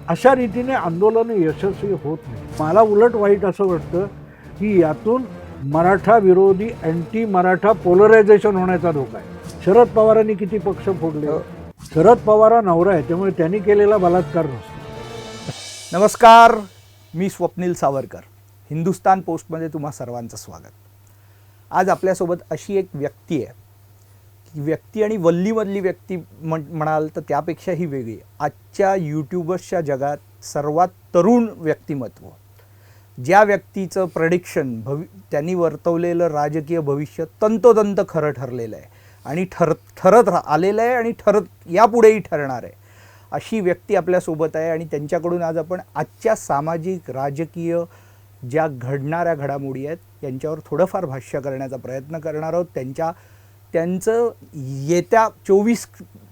अशा रीतीने आंदोलन यशस्वी होत नाही. मला उलट वाईट असं वाटतं की यातून मराठा विरोधी अँटी मराठा पोलरायझेशन होण्याचा धोका आहे. शरद पवारांनी किती पक्ष फोडले. शरद पवार हा नवरा आहे, त्यामुळे त्यांनी केलेला बलात्कार नसतो. नमस्कार, मी स्वप्नील सावरकर. हिंदुस्तान पोस्टमध्ये तुम्हा सर्वांचं स्वागत. आज आपल्यासोबत अशी एक व्यक्ती आहे की व्यक्ती आणि वल्लीमधली व्यक्ती म्हणाल तर त्यापेक्षाही वेगळी. आजच्या यूट्यूबर्सच्या जगात सर्वात तरुण व्यक्तिमत्व, ज्या व्यक्तीचं प्रेडिक्शन त्यांनी वर्तवलेलं राजकीय भविष्य तंतोतंत खरं ठरलेलं आहे आणि ठरत आलेलं आहे आणि यापुढेही ठरणार आहे, अशी व्यक्ती आपल्यासोबत आहे. आणि त्यांच्याकडून आज आपण आजच्या सामाजिक राजकीय ज्या घडणाऱ्या घडामोडी आहेत यांच्यावर थोडंफार भाष्य करण्याचा प्रयत्न करणार आहोत. त्यांचं येत्या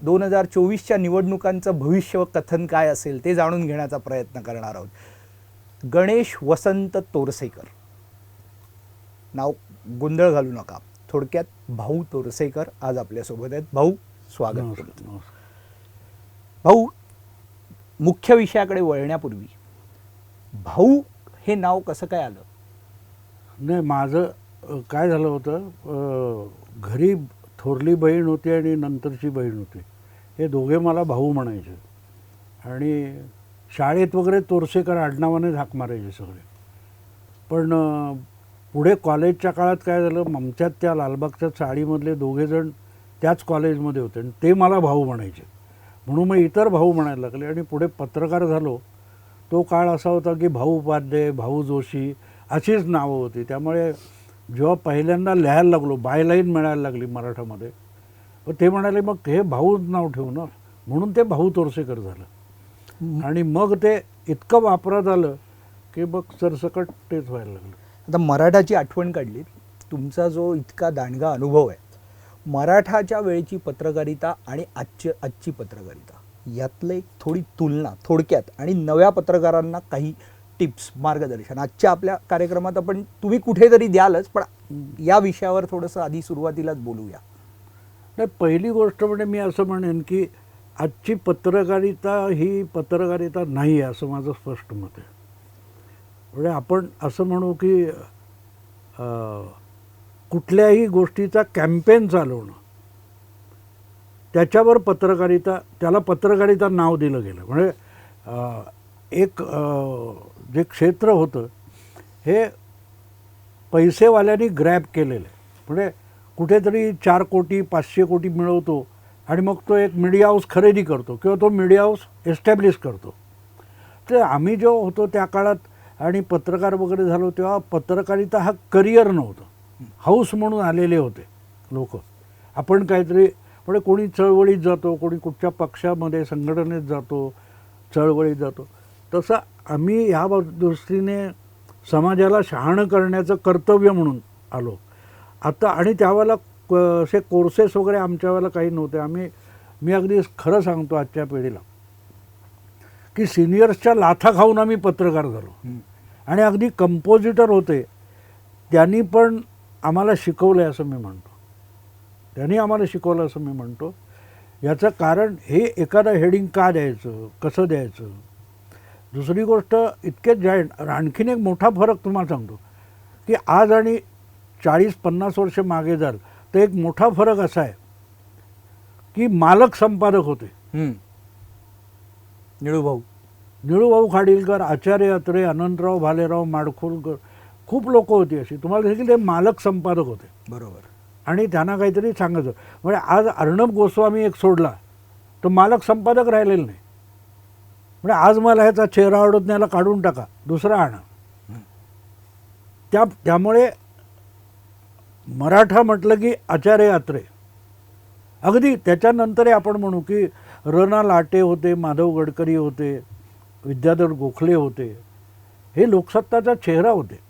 2024च्या निवडणुकांचं भविष्य कथन काय असेल ते जाणून घेण्याचा प्रयत्न करणार आहोत. गणेश वसंत तोरसेकर, नाव गोंधळ घालू नका, थोडक्यात भाऊ तोरसेकर आज आपल्यासोबत आहेत. भाऊ, स्वागत. भाऊ, मुख्य विषयाकडे वळण्यापूर्वी भाऊ हे नाव कसं काय आलं? नाही, माझं काय झालं होतं, घरी थोरली बहीण होती आणि नंतरची बहीण होती. हे दोघे मला भाऊ म्हणायचे आणि शाळेत वगैरे तोरसेकर आडनावाने हाक मारायचे सगळे. पण पुढे कॉलेजच्या काळात काय झालं, आमच्यात त्या लालबागच्या चाळीमधले दोघेजण त्याच कॉलेजमध्ये होते आणि ते मला भाऊ म्हणायचे, म्हणून मग इतर भाऊ म्हणायला लागले. आणि पुढे पत्रकार झालो, तो काळ असा होता की भाऊ उपाध्ये, भाऊ जोशी अशीच नावं होती. त्यामुळे जेव्हा पहिल्यांदा लिहायला लागलो, बायलाईन मिळायला लागली मराठामध्ये, ते म्हणाले मग हे भाऊ नाव ठेवू ना, म्हणून ते भाऊ तोरसेकर झालं. आणि मग ते इतकं वापरात आलं की मग सरसकट तेच व्हायला लागलं. आता मराठाची आठवण काढली, तुमचा जो इतका दांडगा अनुभव आहे, मराठाच्या वेळची पत्रकारिता आणि आजची पत्रकारिता यातलं एक थोडी तुलना थोडक्यात, आणि नव्या पत्रकारांना काही टिप्स, मार्गदर्शन आजच्या आपल्या कार्यक्रमात आपण तुम्ही कुठेतरी द्यालच, पण या विषयावर थोडंसं आधी सुरुवातीलाच बोलूया. नाही, पहिली गोष्ट म्हणजे मी असं म्हणेन की आजची पत्रकारिता ही पत्रकारिता नाही आहे, असं माझं स्पष्ट मत आहे. म्हणजे आपण असं म्हणू की कुठल्याही गोष्टीचा कॅम्पेन चालवणं, त्याच्यावर पत्रकारिता, त्याला पत्रकारिता नाव दिलं गेलं. म्हणजे एक जे क्षेत्र होतं हे पैसेवाल्यांनी ग्रॅब केलेलं आहे. म्हणजे कुठेतरी 4 कोटी 500 कोटी मिळवतो आणि मग तो एक मीडिया हाऊस खरेदी करतो किंवा तो मीडिया हाऊस एस्टॅब्लिश करतो. तर आम्ही जो होतो त्या काळात आणि पत्रकार वगैरे झालो तेव्हा पत्रकारिता हा करिअर नव्हतं, हाऊस म्हणून आलेले होते लोक. आपण काहीतरी म्हणजे कोणी चळवळीत जातो, कोणी कुठच्या पक्षामध्ये संघटनेत जातो, चळवळीत जातो. तसं आम्ही ह्या दृष्टीने समाजाला शहाणं करण्याचं कर्तव्य म्हणून आलो आता. आणि त्यावेळेला असे कोर्सेस वगैरे आमच्या वेळेला काही नव्हते. मी अगदी खरं सांगतो आजच्या पिढीला की सिनियर्सच्या लाथा खाऊन आम्ही पत्रकार झालो. आणि अगदी कंपोजिटर होते, त्यांनी पण आम्हाला शिकवलं आहे असं मी म्हणतो. त्यांनी आम्हाला शिकवलं असं मी म्हणतो. याचं कारण हे एखादं हेडिंग का द्यायचं, कसं द्यायचं. दुसरी गोष्ट इतकेच जाईंट, आणखीन एक मोठा फरक तुम्हाला सांगतो की आज आणि 40-50 वर्ष मागे जाल तर एक मोठा फरक असा आहे की मालक संपादक होते. निळूभाऊ खाडीलकर, आचार्य अत्रे, अनंतराव भालेराव माडखोलकर, खूप लोक होती अशी. तुम्हाला देखील ते मालक संपादक होते. बरोबर. आणि त्यांना काहीतरी सांगायचं. म्हणजे आज अर्णब गोस्वामी एक सोडला तर मालक संपादक राहिलेला नाही. म्हणजे आज मला ह्याचा चेहरा आवडत नाही, याला काढून टाका, दुसरा आणा. त्यामुळे मराठा म्हटलं की आचार्य अत्रे, अगदी त्याच्यानंतरही आपण म्हणू की र.ना. लाटे होते, माधव गडकरी होते, विद्याधर गोखले होते. हे लोकसत्ताचा चेहरा होते.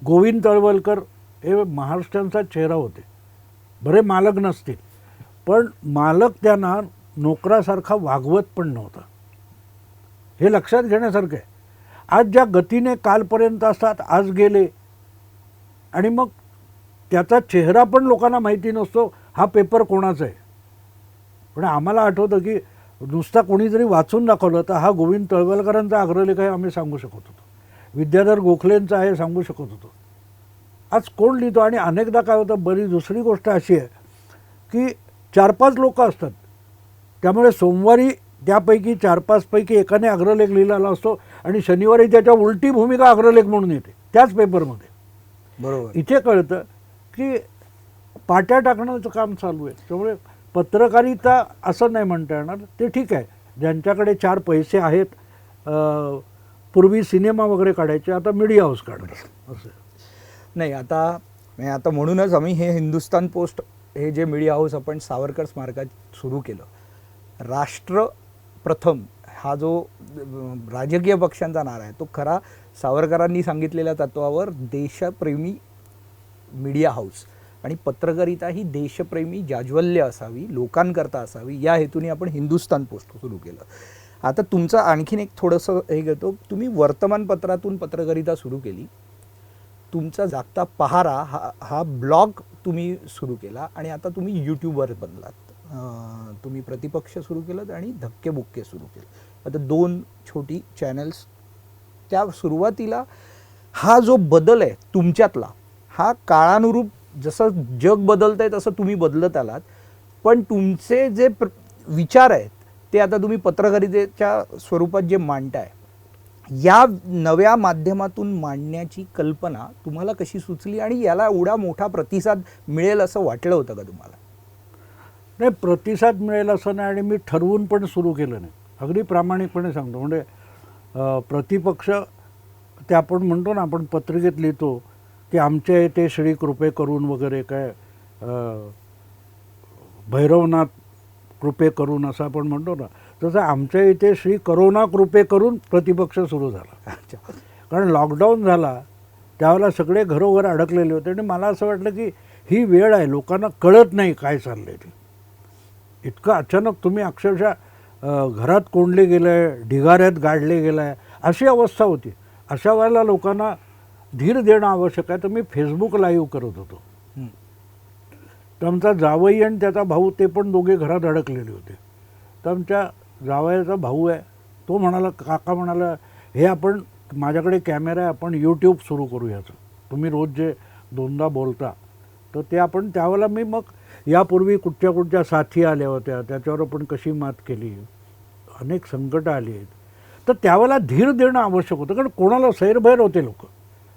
गोविंद तळवलकर हे महाराष्ट्रांचा चेहरा होते. बरे मालक नसतील, पण मालक त्यांना नोकरासारखा वागवत पण नव्हता. हे लक्षात घेण्यासारखं आहे. आज ज्या गतीने कालपर्यंत असतात आज गेले, आणि मग त्याचा चेहरा पण लोकांना माहिती नसतो, हा पेपर कोणाचा आहे. पण आम्हाला आठवतं की नुसता कोणी जरी वाचून दाखवलं तर हा गोविंद तळवलकरांचा अग्रलेख आहे आम्ही सांगू शकत होतो, विद्याधर गोखलेंचा आहे सांगू शकत होतो. आज कोण लिहितो? आणि अनेकदा काय होतं, बरीच दुसरी गोष्ट अशी आहे की 4-5 लोक असतात, त्यामुळे सोमवारी त्यापैकी 4-5 पैकी एकाने अग्रलेख लिहिलेला असतो आणि शनिवारी त्याच्या उलटी भूमिका अग्रलेख म्हणून येते त्याच पेपरमध्ये. बरोबर. इथे कळतं की पाट्या टाकण्याचं काम चालू आहे. त्यामुळे पत्रकारिता असं नाही म्हणता येणार. ते ठीक आहे, ज्यांच्याकडे 4 पैसे आहेत, पूर्वी सिनेमा वगैरे काढायचे, आता मीडिया हाऊस काढतात असं. नाही, आता म्हणूनच आम्ही हे हिंदुस्तान पोस्ट हे जे मीडिया हाऊस आपण सावरकर स्मारकात सुरू केलं. राष्ट्र प्रथम हा जो राजकीय पक्षांचा नारा आहे तो खरा सावरकरांनी सांगितलेल्या तत्वावर देशप्रेमी मीडिया हाऊस आणि पत्रकारिता ही देशप्रेमी जाज्वल्य असावी, लोकांकरता असावी, या हेतूने आपण हिंदुस्तान पोस्ट सुरू केलं. आता तुमचं आणखीन एक थोडंसं हे घेतो, तुम्ही वर्तमानपत्रातून पत्रकारिता सुरू केली, तुमचा जागता पहारा हा ब्लॉग तुम्ही सुरू केला आणि आता तुम्ही यूट्यूबवर बनलात. तुम्ही प्रतिपक्ष सुरू केलं आणि धक्केबुक्के सुरू केलं. आता 2 छोटी चॅनल्स. त्या सुरुवातीला हा जो बदल आहे तुमच्यातला, हा काळानुरूप जसं जग बदलत आहे तसं तुम्ही बदलत आलात, पण तुमचे जे विचार आहेत ते आता तुम्ही पत्रकारितेच्या स्वरूपात जे मांडताय, या नव्या माध्यमातून मांडण्याची कल्पना तुम्हाला कशी सुचली आणि याला एवढा मोठा प्रतिसाद मिळेल असं वाटलं होतं का तुम्हाला? नाही, प्रतिसाद मिळेल असं नाही आणि मी ठरवून पण सुरू केलं नाही. अगदी प्रामाणिकपणे सांगतो. म्हणजे प्रतिपक्ष ते आपण म्हणतो ना, आपण पत्रिकेत लिहितो की आमच्या येथे श्री कृपे करून वगैरे काय भैरवनाथ कृपे करून असं आपण म्हणतो ना, तसं आमच्या इथे श्री करोना कृपे करून प्रतिपक्ष सुरू झाला. कारण लॉकडाऊन झाला त्यावेळेला सगळे घरोघर अडकलेले होते आणि मला असं वाटलं की ही वेळ आहे, लोकांना कळत नाही काय चाललं आहे ते. इतकं अचानक तुम्ही अक्षरशः घरात कोंडले गेलं आहे, ढिगाऱ्यात गाडले गेलं आहे, अशी अवस्था होती. अशा वेळेला लोकांना धीर देणं आवश्यक आहे. तर मी फेसबुक लाईव्ह करत होतो. तर आमचा जावई आणि त्याचा भाऊ ते पण दोघे घरात अडकलेले होते. तर आमच्या जावयाचा भाऊ आहे, तो म्हणाला, काका म्हणाला, हे आपण माझ्याकडे कॅमेरा आहे, आपण यूट्यूब सुरू करू याचं, तुम्ही रोज जे 2दा बोलता. तर ते आपण त्यावेळेला मी मग यापूर्वी कुठच्या साथी आल्या होत्या, त्याच्यावर आपण कशी मात केली, अनेक संकटं आली आहेत. तर त्यावेळेला धीर देणं आवश्यक होतं, कारण कोणाला सैरभैर होते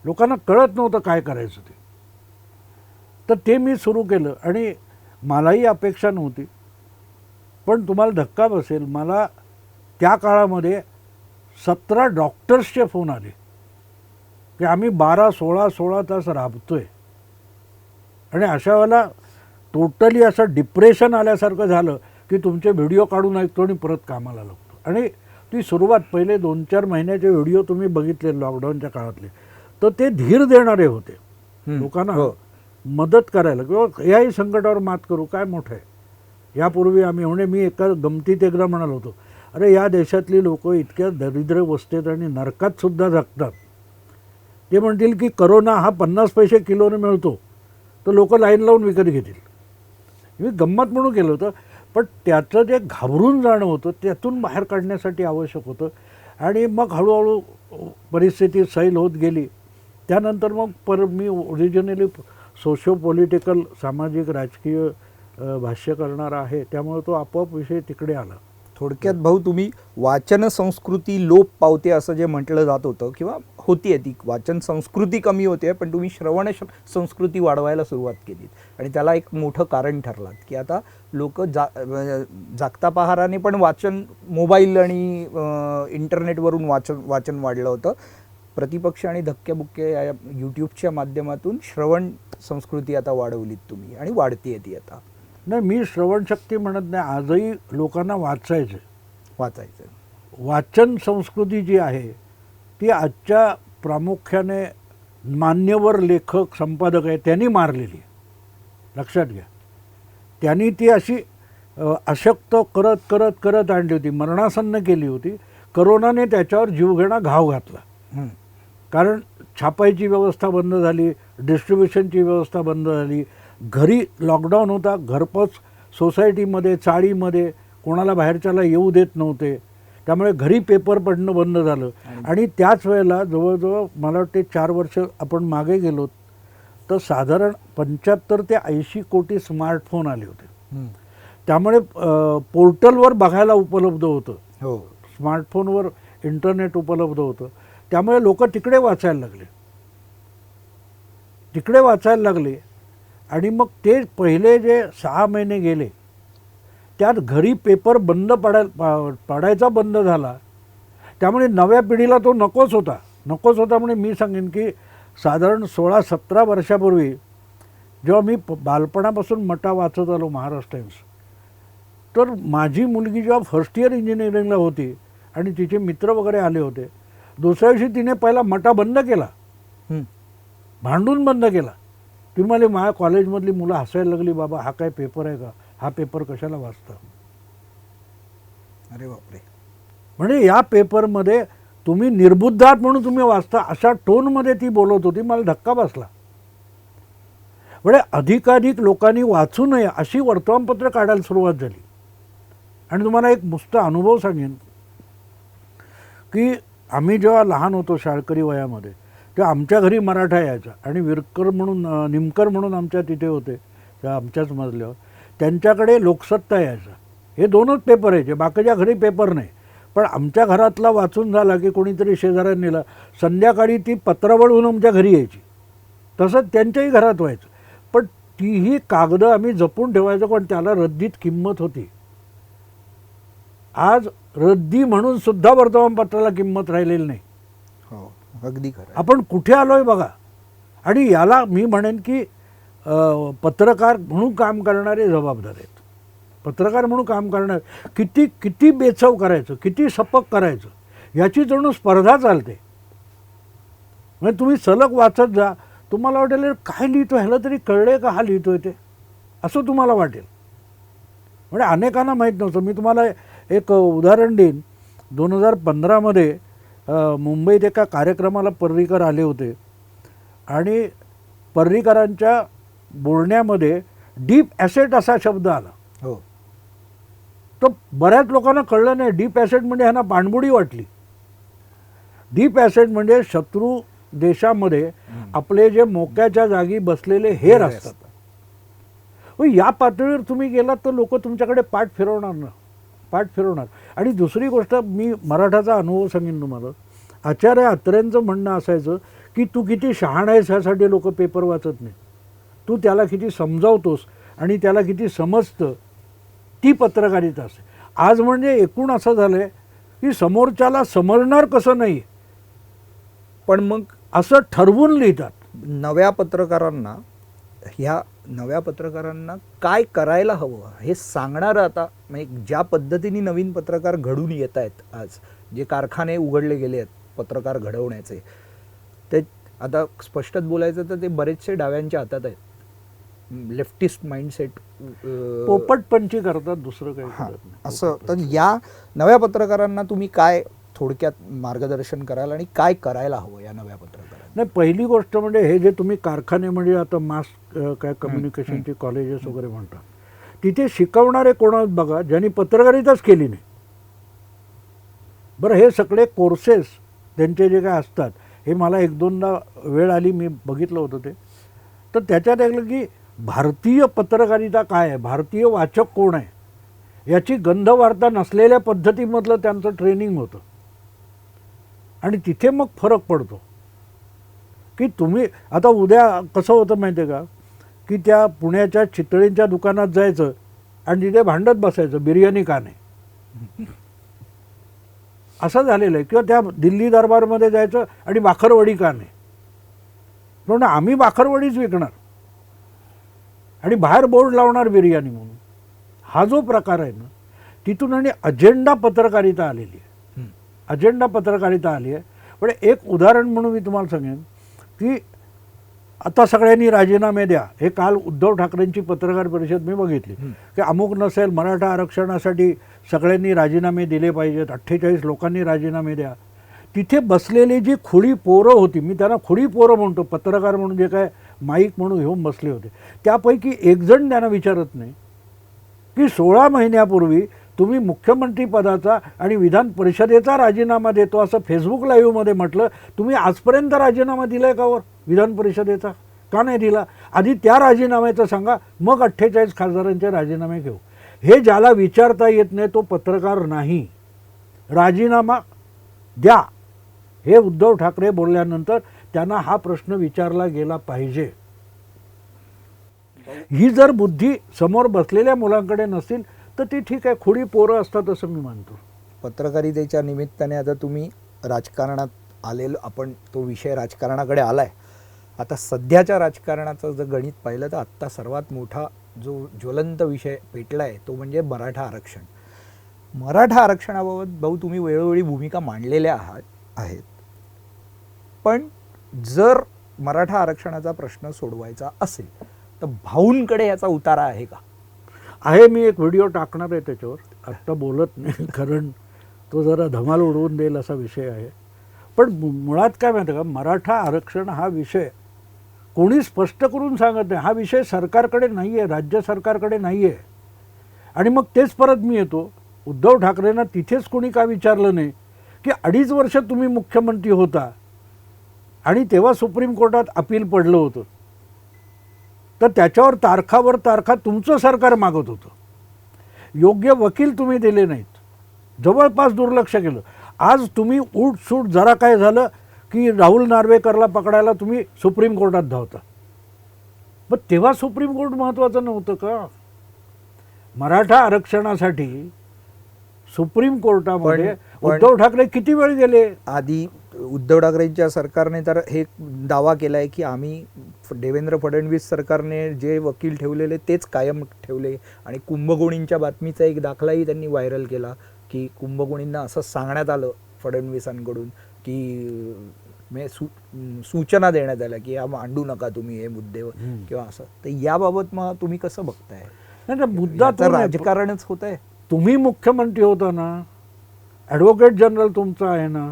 लोकांना कळत नव्हतं काय करायचं ते. तर ते मी सुरू केलं आणि मलाही अपेक्षा नव्हती, पण तुम्हाला धक्का बसेल, मला त्या काळामध्ये 17 डॉक्टर्सचे फोन आले की आम्ही 12-16 तास राबतोय. आणि अशा वेळेला टोटली असं डिप्रेशन आल्यासारखं झालं की तुमचे व्हिडिओ काढून ऐकतो आणि परत कामाला लागतो. आणि ती सुरुवात पहिले 2-4 महिन्याचे व्हिडिओ तुम्ही बघितले लॉकडाऊनच्या काळातले, तर ते धीर देणारे होते लोकांना मदत करायला, किंवा याही संकटावर मात करू, काय मोठं आहे. यापूर्वी आम्ही मी एका गमतीत एकदा म्हणालो होतो, अरे या देशातली लोक इतक्या दरिद्रावस्थेत आणि नरकात सुद्धा जगतात. ते म्हणतील की करोना हा 50 पैसे किलोने मिळतो तर लोक लाईन लावून विकत घेतील. मी गंमत म्हणून केलं होतं, पण त्याचं जे घाबरून जाणं होतं त्यातून बाहेर काढण्यासाठी आवश्यक होतं. आणि मग हळूहळू परिस्थिती सैल होत गेली. त्यानंतर मग मी ओरिजिनली सोशो पॉलिटिकल, सामाजिक राजकीय भाष्य करणारा आहे, त्यामुळे तो आपोआप विषय तिकडे आला. थोडक्यात भाऊ, तुम्ही वाचन संस्कृती लोप पावते असं जे म्हटलं जात होतं, किंवा होती ती वाचन संस्कृती कमी होते, पण तुम्ही श्रवण संस्कृती वाढवायला सुरुवात केली आणि त्याला एक मोठं कारण ठरलात की आता लोक जागता पहाराने पण वाचन, मोबाईल आणि इंटरनेटवरून वाचन वाढलं होतं. प्रतिपक्ष आणि धक्केबुक्के या यूट्यूबच्या माध्यमातून श्रवण संस्कृती आता वाढवलीत तुम्ही आणि वाढतीये ती आता. नाही, मी श्रवणशक्ती म्हणत नाही, आजही लोकांना वाचायचं. वाचन संस्कृती जी आहे ती आजच्या प्रामुख्याने मान्यवर लेखक, संपादक आहे त्यांनी मारलेली आहे, लक्षात घ्या. त्यांनी ती अशी अशक्त करत आणली होती, मरणासन्न केली होती. करोनाने त्याच्यावर जीवघेणा घाव घातला. कारण छापायची व्यवस्था बंद झाली, डिस्ट्रीब्युशनची व्यवस्था बंद झाली, घरी लॉकडाऊन होता, घरपोच सोसायटीमध्ये, चाळीमध्ये कोणाला बाहेरच्याला येऊ देत नव्हते. त्यामुळे घरी पेपर पडणं बंद झालं. आणि त्याच वेळेला जवळजवळ मला वाटते 4 वर्ष आपण मागे गेलो तर साधारण 75 ते 80 कोटी स्मार्टफोन आले होते. त्यामुळे पोर्टलवर बघायला उपलब्ध होतं. हो. स्मार्टफोनवर इंटरनेट उपलब्ध होतं. त्यामुळे लोक तिकडे वाचायला लागले. आणि मग ते पहिले जे 6 महिने गेले त्यात घरी पेपर पडायचा बंद झाला. त्यामुळे नव्या पिढीला तो नकोच होता म्हणजे मी सांगेन की साधारण 16-17 वर्षापूर्वी जेव्हा मी बालपणापासून मटा वाचत आलो महाराष्ट्र टाइम्स, तर माझी मुलगी जेव्हा फर्स्ट इयर इंजिनिअरिंगला होती आणि तिचे मित्र वगैरे आले होते, दुसऱ्या दिवशी तिने पहिला मटा बंद केला, भांडून बंद केला. ती म्हणाली माझ्या कॉलेजमधली मुलं हसायला लागली, बाबा हा काय पेपर आहे का, हा पेपर कशाला वाचता. अरे बापरे. म्हणजे या पेपरमध्ये तुम्ही निर्बुद्ध आहात म्हणून तुम्ही वाचता अशा टोनमध्ये ती बोलत होती. मला धक्का बसला. म्हणजे अधिकाधिक लोकांनी वाचू नये अशी वर्तमानपत्र काढायला सुरुवात झाली. आणि तुम्हाला एक नुसता अनुभव सांगेन की आम्ही जेव्हा लहान होतो शाळकरी वयामध्ये तेव्हा आमच्या घरी मराठा यायचा आणि निमकर म्हणून आमच्या तिथे होते त्या आमच्याच मजल्यावर, त्यांच्याकडे लोकसत्ता यायचा. हे 2च पेपर यायचे, बाकीच्या घरी पेपर नाही. पण आमच्या घरातला वाचून झाला की कोणीतरी शेजाऱ्यांनी नेला, संध्याकाळी ती पत्रावळ होऊन आमच्या घरी यायची. तसंच त्यांच्याही घरात व्हायचं. पण तीही कागदं आम्ही जपून ठेवायचो, पण त्याला रद्दीत किंमत होती. आज रद्दी म्हणून सुद्धा वर्तमानपत्राला किंमत राहिलेली नाही. हो, अगदी खरं. आपण कुठे आलोय बघा. आणि याला मी म्हणेन की पत्रकार म्हणून काम करणारे जबाबदार आहेत. पत्रकार म्हणून काम करणार किती बेचव करायचं, किती सपक करायचं याची जणू स्पर्धा चालते. म्हणजे तुम्ही सलग वाचत जा, तुम्हाला वाटेल काय लिहितो, ह्याला तरी कळले का हा लिहितोय ते, असं तुम्हाला वाटेल. म्हणजे अनेकांना माहीत नव्हतं. मी तुम्हाला एक उदाहरण देईन. 2015मध्ये मुंबईत एका कार्यक्रमाला पर्रीकर आले होते आणि पर्रीकरांच्या बोलण्यामध्ये डीप ॲसेट असा शब्द आला. हो. तर बऱ्याच लोकांना कळलं नाही. डीप ॲसेट म्हणजे ह्यांना पाणबुडी वाटली. डीप ॲसेट म्हणजे शत्रू देशामध्ये आपले जे मोक्याच्या जागी बसलेले हेर असतात. या पातळीवर तुम्ही गेलात तर लोक तुमच्याकडे पाठ फिरवणार. आणि दुसरी गोष्ट, मी मराठाचा अनुभव सांगेन तुम्हाला. आचार्य अत्र्यांचं म्हणणं असायचं की तू किती शहाण आहेस ह्यासाठी लोक पेपर वाचत नाही, तू त्याला किती समजावतोस आणि त्याला किती समजतं, ती पत्रकारिता असते. आज म्हणजे एकूण असं झालं आहे की समोरच्याला समजणार कसं नाही, पण मग असं ठरवून लिहितात. नव्या पत्रकारांना काय करायला हवं हे सांगणारं आता म्हणजे ज्या पद्धतीने नवीन पत्रकार घडून येत आहेत, आज जे कारखाने उघडले गेले आहेत पत्रकार घडवण्याचे, ते आता स्पष्टच बोलायचं तर ते बरेचसे डाव्यांच्या हातात आहेत. लेफ्टिस्ट माइंडसेट पोपटपंची करतात, दुसरं काही करत नाही. असं तर या नव्या पत्रकारांना तुम्ही काय थोडक्यात मार्गदर्शन कराल आणि काय करायला हवं या नव्या पत्रकारांना? नाही, पहिली गोष्ट म्हणजे हे जे तुम्ही कारखाने म्हणजे आता मास काय कम्युनिकेशनचे कॉलेजेस वगैरे म्हणतात, तिथे शिकवणारे कोण बघा ज्यांनी पत्रकारिताच केली नाही. बरं, हे सगळे कोर्सेस त्यांचे जे काय असतात हे मला 1-2दा वेळ आली, मी बघितलं होतं ते. तर त्याच्यात ऐकलं की भारतीय पत्रकारिता काय आहे, भारतीय वाचक कोण आहे याची गंधवार्ता नसलेल्या पद्धतीमधलं त्यांचं ट्रेनिंग होतं. आणि तिथे मग फरक पडतो की तुम्ही आता उद्या कसं होतं माहिती आहे का, की त्या पुण्याच्या चितळींच्या दुकानात जायचं आणि तिथे भांडत बसायचं बिर्याणी का नाही, असं झालेलं आहे. किंवा त्या दिल्ली दरबारमध्ये जायचं आणि भाकरवडी का नाही, म्हणून आम्ही भाकरवडीच विकणार आणि बाहेर बोर्ड लावणार बिर्याणी म्हणून. हा जो प्रकार आहे ना, तिथून आणि अजेंडा पत्रकारिता आलेली आहे. अजेंडा पत्रकारिता आली आहे. पण एक उदाहरण म्हणून मी तुम्हाला सांगेन की आता सगळ्यांनी राजीनामे द्या. हे काल उद्धव ठाकरेंची पत्रकार परिषद मी बघितली की अमुक नसेल, मराठा आरक्षणासाठी सगळ्यांनी राजीनामे दिले पाहिजेत, 48 लोकांनी राजीनामे द्या. तिथे बसलेली जी खुळी पोरं होती, मी त्यांना खुळी पोरं म्हणतो, पत्रकार म्हणून जे काय माईक म्हणून घेऊन बसले होते, त्यापैकी एक जण त्यांना विचारत नाही की 16 महिन्यापूर्वी तुम्ही मुख्यमंत्री पदाचा आणि विधान परिषदेचा राजीनामा देतो असं फेसबुक लाईव्हमध्ये म्हटलं. तुम्ही आजपर्यंत राजीनामा दिलाय का वर विधान परिषदेचा? का नाही दिला? आधी त्या राजीनाम्याचं सांगा, मग 48 खासदारांचे राजीनामे घेऊ. हे ज्याला विचारता येत नाही तो पत्रकार नाही. राजीनामा द्या हे उद्धव ठाकरे बोलल्यानंतर त्यांना हा प्रश्न विचारला गेला पाहिजे. ही जर बुद्धी समोर बसलेल्या मुलांकडे नसतील तर ती ठीक आहे, खोडी पोरं असतात असं मी मानतो. पत्रकारितेच्या निमित्ताने आता तुम्ही राजकारणात आलेलो, आपण तो विषय राजकारणाकडे आलाय. आता सध्याच्या राजकारणाचं जर गणित पाहिलं तर आत्ता सर्वात मोठा जो ज्वलंत विषय पेटला आहे तो म्हणजे मराठा आरक्षण. मराठा आरक्षणाबाबत भाऊ तुम्ही वेळोवेळी भूमिका मांडलेल्या आहेत, पण जर मराठा आरक्षणाचा प्रश्न सोडवायचा असेल तर भाऊंकडे याचा उतारा आहे का? आहे. मी एक व्हिडिओ टाकणार आहे त्याच्यावर, आत्ता बोलत नाही कारण तो जरा धमाल उडवून देईल असा विषय आहे. पण मुळात काय माहिती का, मराठा आरक्षण हा विषय कोणी स्पष्ट करून सांगत नाही. हा विषय सरकारकडे नाही आहे, राज्य सरकारकडे नाही आहे. आणि मग तेच परत मी येतो, उद्धव ठाकरेंना तिथेच कोणी का विचारलं नाही की 2.5 वर्ष तुम्ही मुख्यमंत्री होता आणि तेव्हा सुप्रीम कोर्टात अपील पडलं होतं, तर त्याच्यावर तारखावर तारखा तुमचं सरकार मागत होतं. योग्य वकील तुम्ही दिले नाहीत, जवळपास दुर्लक्ष केलं. आज तुम्ही उठसूट जरा काय झालं की राहुल नार्वेकरला पकडायला तुम्ही सुप्रीम कोर्टात धावता. पण तेव्हा सुप्रीम कोर्ट महत्त्वाचं नव्हतं का? मराठा आरक्षणासाठी सुप्रीम कोर्टामध्ये उद्धव ठाकरे किती वेळ गेले? आधी उद्धव ठाकरेंच्या सरकारने तर हे दावा केला आहे की आम्ही देवेंद्र फडणवीस सरकारने जे वकील ठेवलेले तेच कायम ठेवले. आणि कुंभकोणींच्या बातमीचा एक दाखलाही त्यांनी व्हायरल केला की कुंभकोणींना असं सांगण्यात आलं फडणवीसांकडून की सूचना देण्यात आल्या की मांडू नका तुम्ही हे मुद्दे किंवा असं. तर याबाबत मग तुम्ही कसं बघताय? नाही, मुद्दा तो राजकारणच होत आहे. तुम्ही मुख्यमंत्री होता ना, ॲडव्होकेट जनरल तुमचा आहे ना,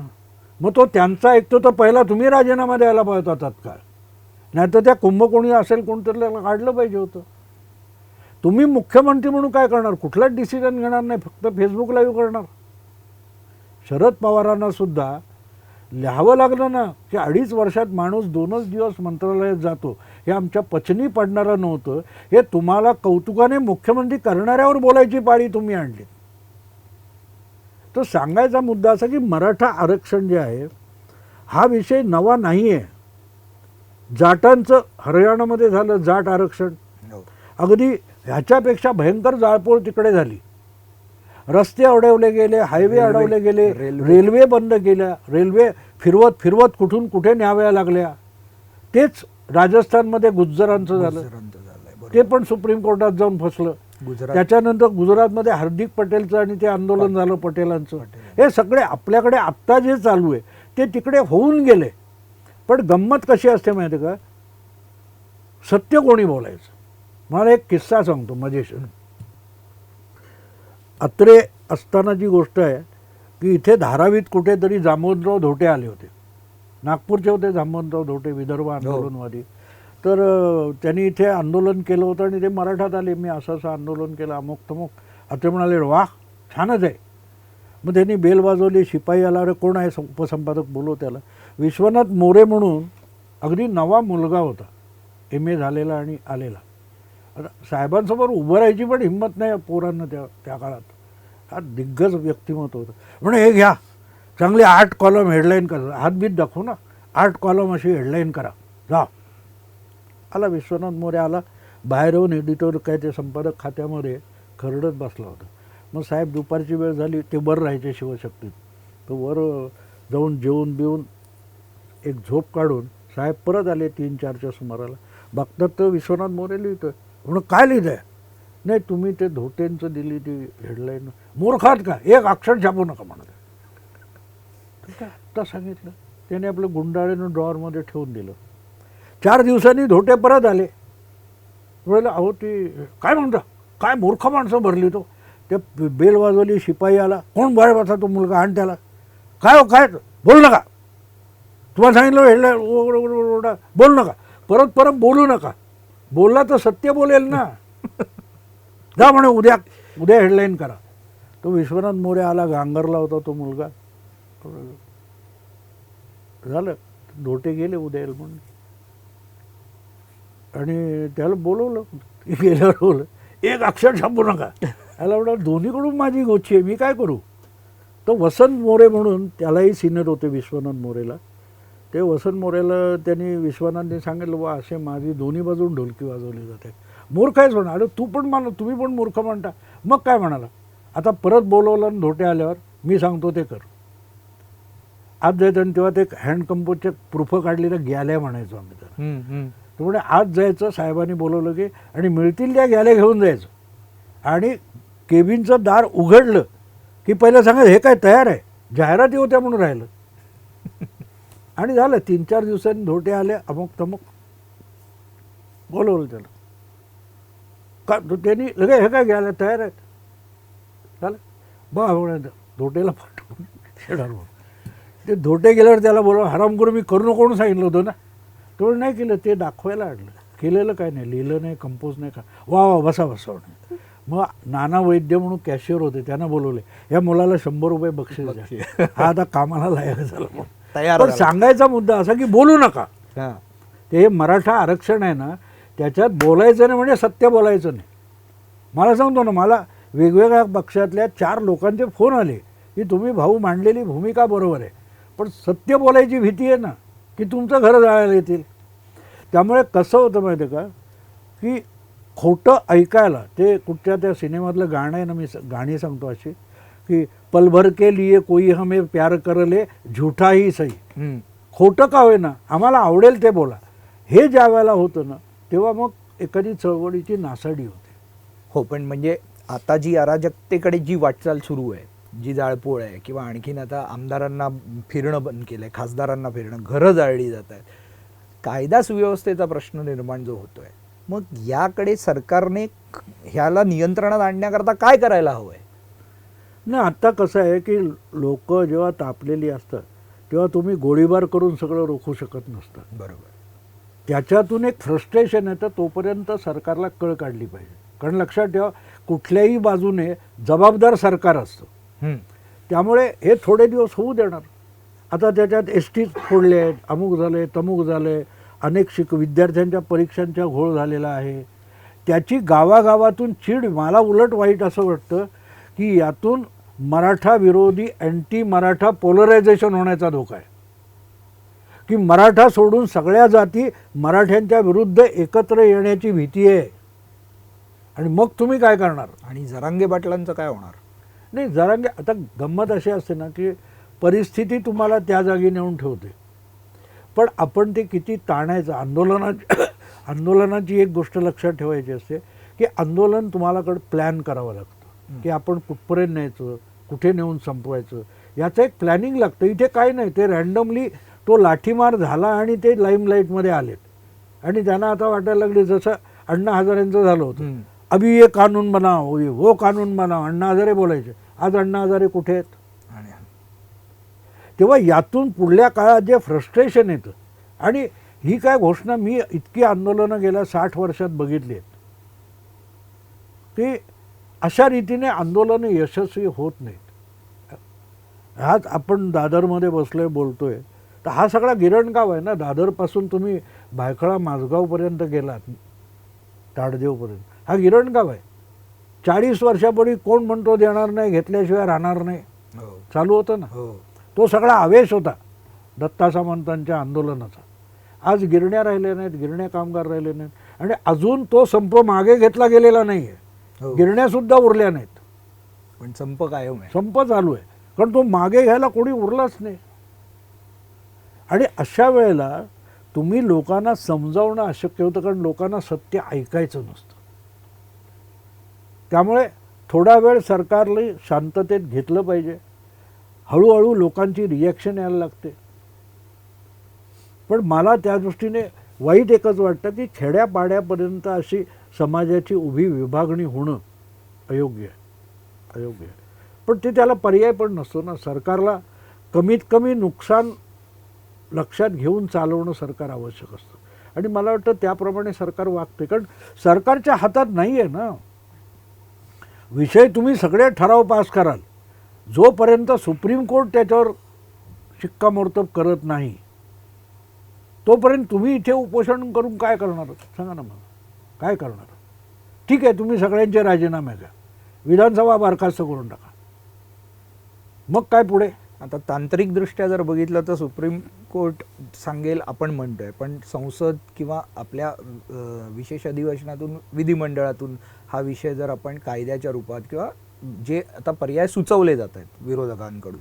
मग तो त्यांचा ऐकतो तर पहिला तुम्ही राजीनामा द्यायला पाहिजे होता तात्काळ. नाही तर त्या कुंभकोणी असेल कोणतरी काढलं पाहिजे होतं. तुम्ही मुख्यमंत्री म्हणून काय करणार? कुठलाच डिसिजन घेणार नाही, फक्त फेसबुक लाईव्ह करणार. शरद पवारांना सुद्धा लिहावं लागलं ना की 2.5 वर्षात माणूस 2च दिवस मंत्रालयात जातो, हे आमच्या पचनी पडणारं नव्हतं. हे तुम्हाला कौतुकाने मुख्यमंत्री करणाऱ्यावर बोलायची पाळी तुम्ही आणली. तर सांगायचा मुद्दा असा की मराठा आरक्षण जे आहे हा विषय नवा नाही आहे. जाटांचं हरियाणामध्ये झालं जाट आरक्षण, अगदी ह्याच्यापेक्षा भयंकर जाळपोळ तिकडे झाली. रस्ते अडवले गेले, हायवे अडवले गेले, रेल्वे बंद केल्या, रेल्वे फिरवत फिरवत कुठून कुठे न्याव्या लागल्या. तेच राजस्थानमध्ये गुज्जरांचं झालं, ते पण सुप्रीम कोर्टात जाऊन फसलं. त्याच्यानंतर गुजरातमध्ये हार्दिक पटेलचं आणि ते आंदोलन झालं पटेलांचं. हे सगळे आपल्याकडे आत्ता जे चालू आहे ते तिकडे होऊन गेले. पण गंमत कशी असते माहिती का, सत्य कोणी बोलायचं. मला एक किस्सा सांगतो मजेशीर. अत्रे असतानाची गोष्ट आहे की इथे धारावीत कुठेतरी जामवंतराव धोटे आले होते. नागपूरचे होते जामवंतराव धोटे, विदर्भ आंदोलनवादी. तर त्यांनी इथे आंदोलन केलं होतं आणि ते मराठात आले. मी असं असं आंदोलन केलं, अमुक तमुक. अत्रे म्हणाले वाह छानच आहे. मग त्यांनी बेल वाजवली, शिपाई आला. अरे कोण आहे? उपसंपादक बोलव त्याला. विश्वनाथ मोरे म्हणून अगदी नवा मुलगा होता, MA झालेला आणि आलेला. आता साहेबांसमोर उभं राहायची पण हिंमत नाही पोरांना त्या काळात. हा दिग्गज व्यक्तिमत्व होतं. म्हणजे हे घ्या, चांगले 8 कॉलम हेडलाईन करा, हातबीत दाखवू ना, 8 कॉलम अशी हेडलाईन करा, जा. आला विश्वनाथ मोरे, आला बाहेर येऊन एडिटर काय ते संपादक खात्यामध्ये खरडत बसला होता. मग साहेब दुपारची वेळ झाली, ते वर राहायचे शिवशक्तीत. तो वर जाऊन जेवून बिवून एक झोप काढून साहेब परत आले 3-4च्या सुमाराला. बघतात तर विश्वनाथ मोरे लिहितोय. म्हणून काय लिहितंय? नाही तुम्ही ते धोटेंचं दिली ती हेडलाईन, मूर्खात का, एक अक्षर छापू नका म्हणत. ठीक आहे, आत्ता सांगितलं. त्याने आपलं गुंडाळीनं ड्रॉवरमध्ये ठेवून दिलं. 4 दिवसांनी धोटे परत आले. वेळेला अहो ती काय म्हणता, काय मूर्ख माणसं भरली. तो ते बेल वाजवली, शिपाई आला. कोण बाहेर बसा तो मुलगा, आण त्याला. काय हो काय, बोलू नका, तुम्हाला सांगितलं हेडलाईन बोलू नका, परत बोलू नका. बोलला तर सत्य बोलेल ना. जा म्हणे उद्या हेडलाईन करा. तो विश्वनाथ मोरे आला, गांगरला होता तो मुलगा. झालं, धोटे गेले उद्या येईल म्हणून. आणि त्याला बोलवलं, गेल्यावर बोललं, एक अक्षर छापू नका. त्याला म्हटलं दोन्हीकडून माझी गोची आहे, मी काय करू. तो वसंत मोरे म्हणून, त्यालाही सिनियर होते विश्वनाथ मोरेला. ते वसंत मोरेला त्यांनी विश्वनाथने सांगितलं, वा असे माझी दोन्ही बाजून ढोलकी वाजवली जाते. मूर्ख आहेच म्हणा. अरे तू पण मान, तुम्ही पण मूर्ख म्हणता. मग काय म्हणाला, आता परत बोलवलं आणि धोटे आल्यावर मी सांगतो ते कर. आज जायचं. आणि तेव्हा ते हँड कंपोजच्या प्रूफ काढली तर गॅल्या म्हणायचो आम्ही त्याला. त्यामुळे आज जायचं, साहेबांनी बोलवलं की, आणि मिळतील त्या गॅल्या घेऊन जायचं. आणि केबिनचं दार उघडलं की पहिलं सांगायचं, हे काय तयार आहे, जाहिराती होत्या म्हणून राहिलं. आणि झालं, 3-4 दिवसांनी धोटे आले, अमुक तमुक बोलवलं त्याला. का त्यांनी लगे हे काय घ्यायला तयार आहेत. झालं बघ, धोटेला पाठवून शेडार. ते धोटे गेल्यावर त्याला बोलव, हराम करू, मी करू नको म्हणून सांगितलं होतं ना. तो नाही केलं, ते दाखवायला आणलं. केलेलं काय नाही, लिहिलं नाही, कंपोज नाही का. वा वा, बसा बसा. मग नाना वैद्य म्हणून कॅशियर होते, त्यांना बोलवले, या मुलाला 100 रुपये बक्षीस द्या, हा आता कामाला लायक झाला म्हणून. तयार. पण सांगायचा मुद्दा असा की बोलू नका. ते मराठा आरक्षण आहे ना, त्याच्यात बोलायचं नाही म्हणजे सत्य बोलायचं नाही. मला सांगतो ना, मला वेगवेगळ्या पक्षातल्या 4 लोकांचे फोन आले की तुम्ही भाऊ मांडलेली भूमिका बरोबर आहे, पण सत्य बोलायची भीती आहे ना की तुमचं घर जाळायला येतील. त्यामुळे कसं होतं माहिती आहे का, की खोटं ऐकायला, ते कुठच्या त्या सिनेमातलं गाणं आहे ना, मी गाणी सांगतो अशी की पल भर के लिए कोई हमें प्यार कर ले, झूठा ही सही. खोटं का होईना, आम्हाला आवडेल ते बोला. हे ज्या वेळेला होतं ना, तेव्हा मग एखादी चळवळीची नासाडी होते. हो, पण म्हणजे आता जी अराजकतेकडे जी वाटचाल सुरू आहे, जी जाळपोळ आहे, किंवा आणखीन आता आमदारांना फिरणं बंद केलं आहे, खासदारांना फिरणं, घरं जाळली जात आहेत, कायदा सुव्यवस्थेचा प्रश्न निर्माण जो होतो आहे, मग याकडे सरकारने ह्याला नियंत्रणात आणण्याकरता काय करायला हवं आहे. नाही, आत्ता कसं आहे की लोक जेव्हा तापलेली असतात तेव्हा तुम्ही गोळीबार करून सगळं रोखू शकत नसतं. बरोबर. त्याच्यातून एक फ्रस्ट्रेशन येतं, तोपर्यंत सरकारला कळ काढली पाहिजे. कारण लक्षात ठेवा, कुठल्याही बाजूने जबाबदार सरकार असतं. त्यामुळे हे थोडे दिवस होऊ देणार. आता त्याच्यात ST फोडले आहेत, अमुक झाले, तमुक झाले, अनेक विद्यार्थ्यांच्या परीक्षांचा घोळ झालेला आहे. त्याची गावागावातून चीड, मला उलट वाईट असं वाटतं की यातून मराठा विरोधी अँटी मराठा पोलरायझेशन होण्याचा धोका आहे. की मराठा सोडून सगळ्या जाती मराठ्यांच्या विरुद्ध एकत्र येण्याची भीती आहे. आणि मग तुम्ही काय करणार. आणि जरांगे पाटलांचं काय होणार. नाही, जरांगे, आता गंमत अशी असते ना की परिस्थिती तुम्हाला त्या जागी नेऊन ठेवते, पण आपण ते किती ताणायचं. आंदोलनाची एक गोष्ट लक्षात ठेवायची असते की आंदोलन तुम्हाला प्लॅन करावं लागतं की आपण कुठपर्यंत न्यायचं, कुठे नेऊन संपवायचं, याचं एक प्लॅनिंग लागतं. इथे काय नाही, ते रँडमली तो लाठीमार झाला आणि ते लाईमलाईटमध्ये आलेत. आणि त्यांना आता वाटायला लागले जसं अण्णा हजारेंचं झालं होतं, अभी ये कानून बनाओ, वो कानून बनाओ, अण्णा हजारे बोलायचे. आज अण्णा हजारे कुठे आहेत. तेव्हा यातून पुढल्या काळात जे फ्रस्ट्रेशन येतं, आणि ही काय घोषणा, मी इतकी आंदोलनं गेल्या 60 वर्षात बघितली आहेत, ते अशा रीतीने आंदोलनं यशस्वी होत नाहीत. आज आपण दादरमध्ये बसलोय, बोलतोय, तर हा सगळा गिरणगाव आहे ना. दादरपासून तुम्ही भायखळा माझगावपर्यंत गेलात, ताडदेवपर्यंत, हा गिरणगाव आहे. 40 वर्षापूर्वी कोण म्हणतो देणार नाही, घेतल्याशिवाय राहणार नाही, चालू होतं ना. तो सगळा आवेश होता दत्ता सामंतांच्या आंदोलनाचा. आज गिरण्या राहिल्या नाहीत, गिरण्या कामगार राहिले नाहीत, आणि अजून तो संप मागे घेतला गेलेला नाही आहे. गिरण्यासुद्धा उरल्या नाहीत, पण संप कायम आहे, संप चालू आहे. कारण तो मागे घ्यायला कोणी उरलाच नाही. आणि अशा वेळेला तुम्ही लोकांना समजावणं अशक्य होतं, कारण लोकांना सत्य ऐकायचं नसतं. त्यामुळे थोडा वेळ सरकारला शांततेत घेतलं पाहिजे. हळूहळू लोकांची रिॲक्शन यायला लागते. पण मला त्या दृष्टीने वाईट एकच वाटतं की खेड्यापाड्यापर्यंत अशी समाजाची उभी विभागणी होणं अयोग्य आहे, अयोग्य आहे. पण ते त्याला पर्याय पण नसतो ना. सरकारला कमीत कमी नुकसान लक्षात घेऊन चालवणं सरकार आवश्यक असतं. आणि मला वाटतं त्याप्रमाणे सरकार वागते, कारण सरकारच्या हातात नाही आहे ना. विषय तुम्ही सगळे ठराव पास कराल, जोपर्यंत सुप्रीम कोर्ट त्याच्यावर शिक्कामोर्तब करत नाही तोपर्यंत तुम्ही इथे उपोषण करून काय करणार सांगा ना मला, काय करणार? ठीक आहे, तुम्ही सगळ्यांचे राजीनामे घ्या, विधानसभा बरखास्त करून टाका, मग काय पुढे? आता तांत्रिकदृष्ट्या जर बघितलं तर सुप्रीम कोर्ट सांगेल आपण म्हणतोय, पण संसद किंवा आपल्या विशेष अधिवेशनातून विधिमंडळातून हा विषय जर आपण कायद्याच्या रूपात किंवा जे आता पर्याय सुचवले जात आहेत विरोधकांकडून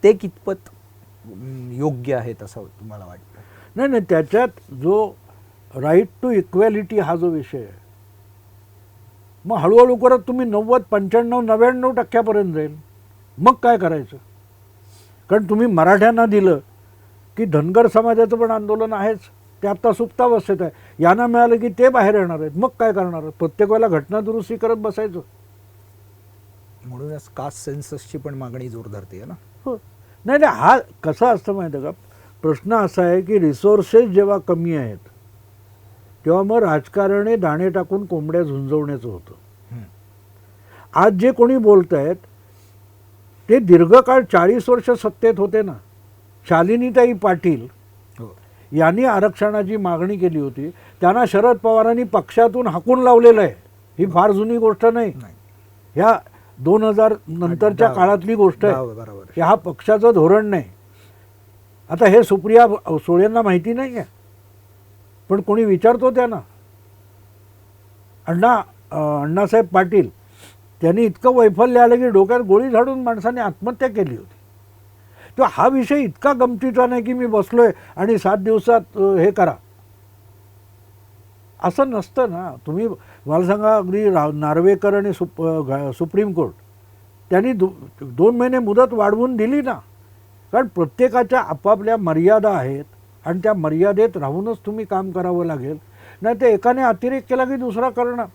ते कितपत योग्य आहेत असं तुम्हाला वाटतं? नाही नाही, त्याच्यात जो राईट टू इक्वॅलिटी हा जो विषय आहे, मग हळूहळू करत तुम्ही 90, 95, 99% जाईल, मग काय करायचं? कारण तुम्ही मराठ्यांना दिलं की धनगर समाजाचं पण आंदोलन आहेच, ते आत्ता सुप्तावस्थेत आहे, यांना मिळालं की ते बाहेर येणार आहेत, मग काय करणार? प्रत्येक वेळेला घटना दुरुस्ती करत बसायचं? म्हणूनच कास्ट सेन्ससची पण मागणी जोर धरते ना. हो, नाही नाही, हा कसा असतं माहिती आहे का, प्रश्न असा आहे की रिसोर्सेस जेव्हा कमी आहेत तेव्हा मग राजकारणे दाणे टाकून कोंबड्या झुंजवण्याचं होतं. आज जे कोणी बोलत आहेत ते दीर्घकाळ 40 वर्ष सत्तेत होते ना. शालिनीताई पाटील यांनी आरक्षणाची मागणी केली होती, त्यांना शरद पवारांनी पक्षातून हाकून लावलेलं आहे. ही फार जुनी गोष्ट नाही, ह्या 2000 नंतरच्या काळातली गोष्ट आहे. हा पक्षाचं धोरण नाही. आता हे सुप्रिया सुळेंना माहिती नाही आहे, पण कोणी विचारतो त्यांना. अण्णासाहेब पाटील त्यांनी इतकं वैफल्य आलं की डोक्यात गोळी झाडून माणसाने आत्महत्या केली होती. तेव्हा हा विषय इतका गमतीचा नाही की मी बसलोय आणि 7 दिवसात हे करा, असं नसतं ना. तुम्ही मला सांगा, अगदी नार्वेकर आणि सुप्रीम कोर्ट त्यांनी 2 महिने मुदत वाढवून दिली ना, कारण प्रत्येकाच्या आपापल्या मर्यादा आहेत आणि त्या मर्यादेत राहूनच तुम्ही काम करावं लागेल. नाही ते एकाने अतिरेक केला की दुसरा करणार.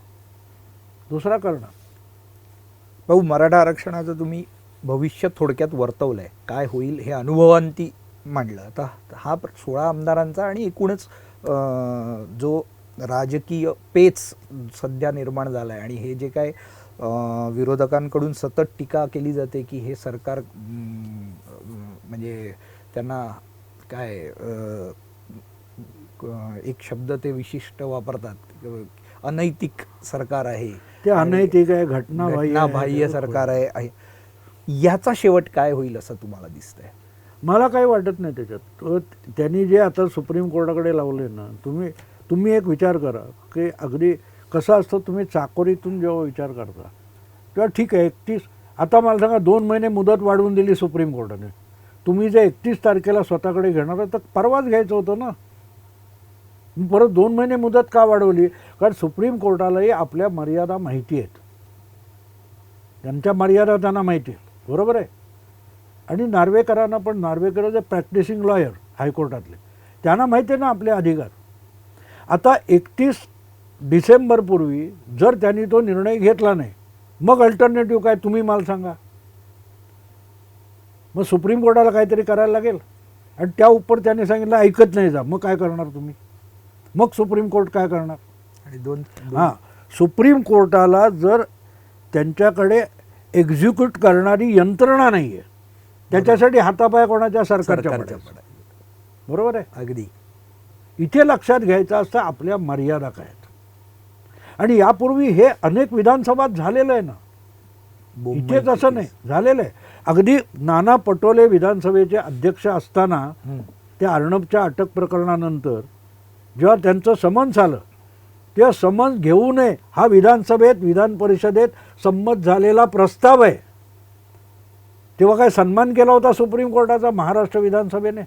भाऊ, मराठा आरक्षणाचं तुम्ही भविष्य थोडक्यात वर्तवलंय, काय होईल हे अनुभवांती मांडलं. आता हा 16 आमदारांचा आणि एकूणच जो राजकीय पेच सध्या निर्माण झाला आहे आणि हे जे काय विरोधकांकडून सतत टीका केली जाते की हे सरकार म्हणजे त्यांना काय एक शब्द ते विशिष्ट वापरतात, अनैतिक सरकार आहे, ते अनैतिक आहे, घटनाबाह्य सरकार आहे. याचा शेवट काय होईल असं तुम्हाला दिसतंय? मला काही वाटत नाही त्याच्यात. त्यांनी जे आता सुप्रीम कोर्टाकडे लावले ना, तुम्ही एक विचार करा की अगदी कसं असतं, तुम्ही चाकोरीतून जेव्हा विचार करता तेव्हा ठीक आहे 31, आता मला सांगा 2 महिने मुदत वाढवून दिली सुप्रीम कोर्टाने, तुम्ही जे 31 तारखेला स्वतःकडे घेणार आहे तर परवाच घ्यायचं होतं ना. परत 2 महिने मुदत का वाढवली? कारण सुप्रीम कोर्टालाही आपल्या मर्यादा माहिती आहेत, त्यांच्या मर्यादा त्यांना माहिती आहेत, बरोबर आहे. आणि नार्वेकरांना पण, नार्वेकर जे प्रॅक्टिसिंग लॉयर हायकोर्टातले, त्यांना माहिती आहे ना आपले अधिकार. आता 31 डिसेंबरपूर्वी जर त्यांनी तो निर्णय घेतला नाही, मग अल्टरनेटिव्ह काय तुम्ही मला सांगा. मग सुप्रीम कोर्टाला काहीतरी करायला लागेल. आणि त्या उपर त्यांनी सांगितलं ऐकत नाही जा, मग काय करणार तुम्ही? मग सुप्रीम कोर्ट काय करणार? आणि हां, सुप्रीम कोर्टाला जर त्यांच्याकडे एक्झिक्यूट करणारी यंत्रणा नाही आहे, त्याच्यासाठी हातापाय कोणाच्या? सरकारच्या पडायचं, बरोबर आहे. अगदी इथे लक्षात घ्यायचं असतं आपल्या मर्यादा काय आहेत. आणि यापूर्वी हे अनेक विधानसभात झालेलं आहे ना, इथेच असं नाही झालेलं आहे. अगदी नाना पटोले विधानसभेचे अध्यक्ष असताना त्या अर्णबच्या अटक प्रकरणानंतर जेव्हा त्यांचं समन्स आलं तेव्हा समन्स घेऊ नये हा विधानसभेत, विधान परिषदेत संमत झालेला प्रस्ताव आहे. तेव्हा काय सन्मान केला होता सुप्रीम कोर्टाचा महाराष्ट्र विधानसभेने?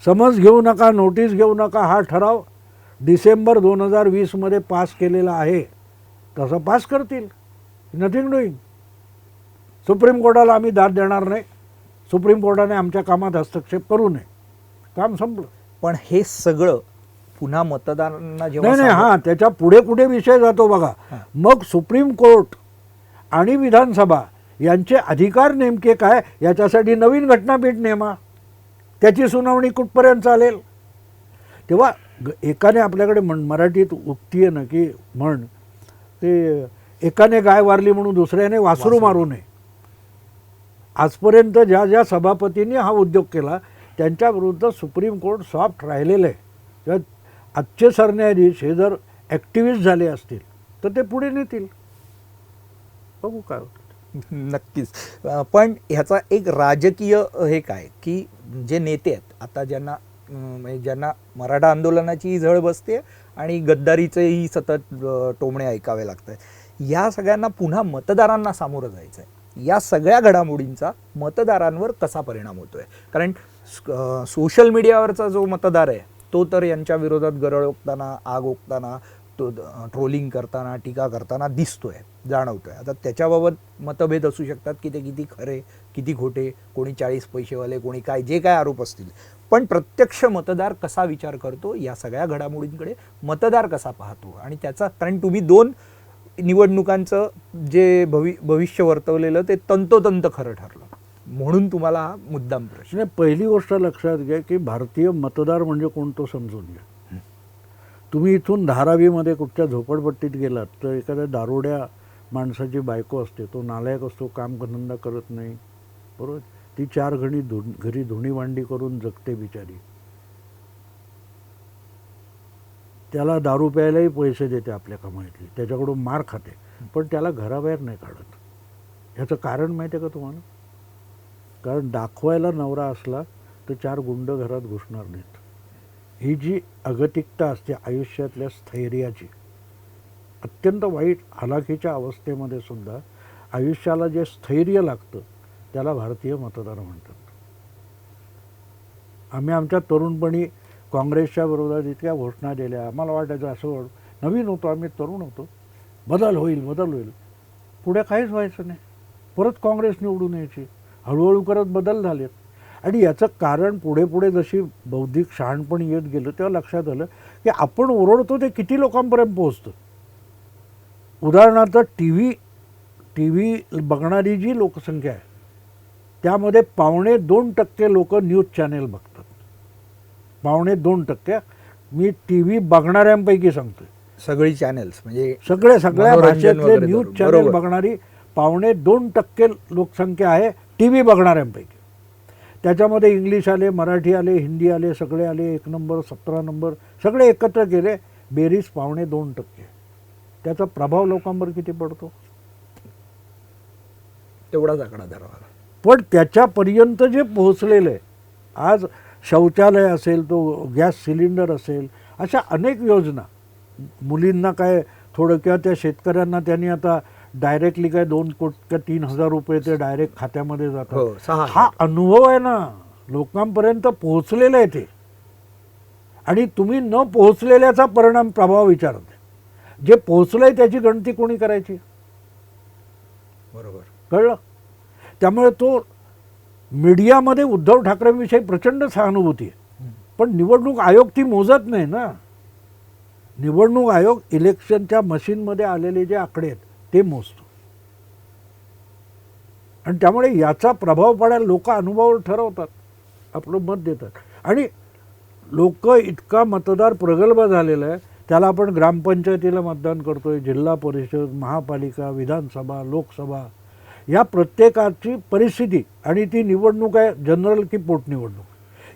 समन्स घेऊ नका, नोटीस घेऊ नका हा ठराव डिसेंबर 2020 मध्ये पास केलेला आहे, तसं पास करतील. Nothing doing. सुप्रीम कोर्टाला आम्ही दाद देणार नाही, सुप्रीम कोर्टाने आमच्या कामात हस्तक्षेप करू नये, काम संपलं. पण हे सगळं पुन्हा मतदारांना जेव्हा नाही, हां, त्याच्या पुढे कुठे विषय जातो बघा. मग सुप्रीम कोर्ट आणि विधानसभा यांचे अधिकार नेमके काय याच्यासाठी नवीन घटनापीठ नेमा, त्याची सुनावणी कुठपर्यंत चालेल? तेव्हा एकाने आपल्याकडे मराठीत उक्ती आहे ना की म्हण ते एकाने गाय वारली म्हणून दुसऱ्याने वासरू मारू नये. आजपर्यंत ज्या ज्या सभापतींनी हा उद्योग केला त्यांच्या विरुद्ध सुप्रीम कोर्ट सॉफ्ट राहिलेलं आहे. तर आजचे सरन्यायाधीश हे जर ॲक्टिव्हिस्ट झाले असतील तर ते पुढे नेतील. बघू काय होतं. नक्कीच. पण ह्याचा एक राजकीय हे काय की जे नेते आहेत आता ज्यांना म्हणजे ज्यांना मराठा आंदोलनाची झळ बसते आणि गद्दारीचेही सतत टोमणे ऐकावे लागत आहेत, या सगळ्यांना पुन्हा मतदारांना सामोरं जायचं आहे. या सगळ्या घडामोडींचा मतदारांवर कसा परिणाम होतोय? कारण सोशल मीडियावरचा जो मतदार आहे तो तर यांच्या विरोधात गरळ ओकताना, आग ओकताना, तो ट्रोलिंग करताना, टीका करताना दिसतोय, जाणवतोय. आता त्याच्याबाबत मतभेद असू शकतात की ते किती खरे किती खोटे, कोणी 40 पैसेवाले, कोणी काय, जे काय आरोप असतील. पण प्रत्यक्ष मतदार कसा विचार करतो या सगळ्या घडामोडींकडे मतदार कसा पाहतो आणि त्याचा, कारण तुम्ही 2 निवडणुकांचं जे भविष्य वर्तवलेलं ते तंतोतंत खरं ठरलं, म्हणून तुम्हाला हा मुद्दाम प्रश्न. नाही, पहिली गोष्ट लक्षात घ्या की भारतीय मतदार म्हणजे कोण तो समजून घ्या. तुम्ही इथून धारावीमध्ये कुठच्या झोपडपट्टीत गेलात तर एखाद्या दारोड्या माणसाची बायको असते, तो नालायक असतो, कामधंदा करत नाही, बरोबर. ती 4 घरी धुणी भांडी करून जगते बिचारी. त्याला दारू प्यायलाही पैसे देते आपल्या कमाईतले, त्याच्याकडून मार खाते, पण त्याला घराबाहेर नाही काढत. ह्याचं कारण माहिती आहे का तुम्हाला? कारण दाखवायला नवरा असला तर 4 गुंड घरात घुसणार नाहीत. ही जी अगतिकता असते आयुष्यातल्या स्थैर्याची, अत्यंत वाईट हलाखीच्या अवस्थेमध्ये सुद्धा आयुष्याला जे स्थैर्य लागतं त्याला भारतीय मतदार म्हणतात. आम्ही आमच्या तरुणपणी काँग्रेसच्या विरोधात इतक्या घोषणा दिल्या, आम्हाला वाटायचं असं, नवीन होतो आम्ही, तरुण होतो, बदल होईल बदल होईल. पुढे काहीच व्हायचं नाही, परत काँग्रेस निवडून यायची. हळूहळू करत बदल झालेत. आणि याचं कारण पुढे पुढे जशी बौद्धिक शहाणपण येत गेलं तेव्हा लक्षात आलं की आपण ओरडतो ते किती लोकांपर्यंत पोहोचतं. उदाहरणार्थ टी व्ही बघणारी जी लोकसंख्या आहे त्यामध्ये 2.25% लोक न्यूज चॅनेल बघतात. 2.25%. मी टी व्ही बघणाऱ्यांपैकी सांगतोय, सगळी चॅनल्स म्हणजे सगळ्या मनोरंजन भाषेतले वगैरे न्यूज धरून. चॅनेल बरोबर. बघणारी 2.25% लोकसंख्या आहे टी व्ही बघणाऱ्यांपैकी. त्याच्यामध्ये इंग्लिश आले, मराठी आले, हिंदी आले, सगळे आले, 1 नंबर 17 नंबर सगळे एकत्र केले, बेरीज 2.25%. त्याचा प्रभाव लोकांवर किती पडतो? तेवढाच आकडा धरावा. पण त्याच्यापर्यंत जे पोहोचलेलं आहे, आज शौचालय असेल, तो गॅस सिलेंडर असेल, अशा अनेक योजना, मुलींना काय थोडं, किंवा त्या शेतकऱ्यांना त्यांनी आता डायरेक्टली काय 2 कोटी का 3,000 रुपये ते डायरेक्ट खात्यामध्ये जातात. हा अनुभव आहे ना, लोकांपर्यंत पोहोचलेलं आहे ते. आणि तुम्ही न पोहोचलेल्याचा परिणाम, प्रभाव विचारत आहे. जे पोहोचलंय त्याची गणती कोणी करायची? बरोबर, कळलं? त्यामुळे तो मीडियामध्ये उद्धव ठाकरेंविषयी प्रचंड सहानुभूती आहे, पण निवडणूक आयोग ती मोजत नाही ना. निवडणूक आयोग इलेक्शनच्या मशीनमध्ये आलेले जे आकडे आहेत ते मोजतो. आणि त्यामुळे याचा प्रभाव पडायला लोक अनुभवावर ठरवतात, आपलं मत देतात. आणि लोक इतका मतदार प्रगल्भ झालेला आहे, त्याला आपण ग्रामपंचायतीला मतदान करतोय, जिल्हा परिषद, महापालिका, विधानसभा, लोकसभा, या प्रत्येकाची परिस्थिती आणि ती निवडणूक आहे जनरल की पोटनिवडणूक,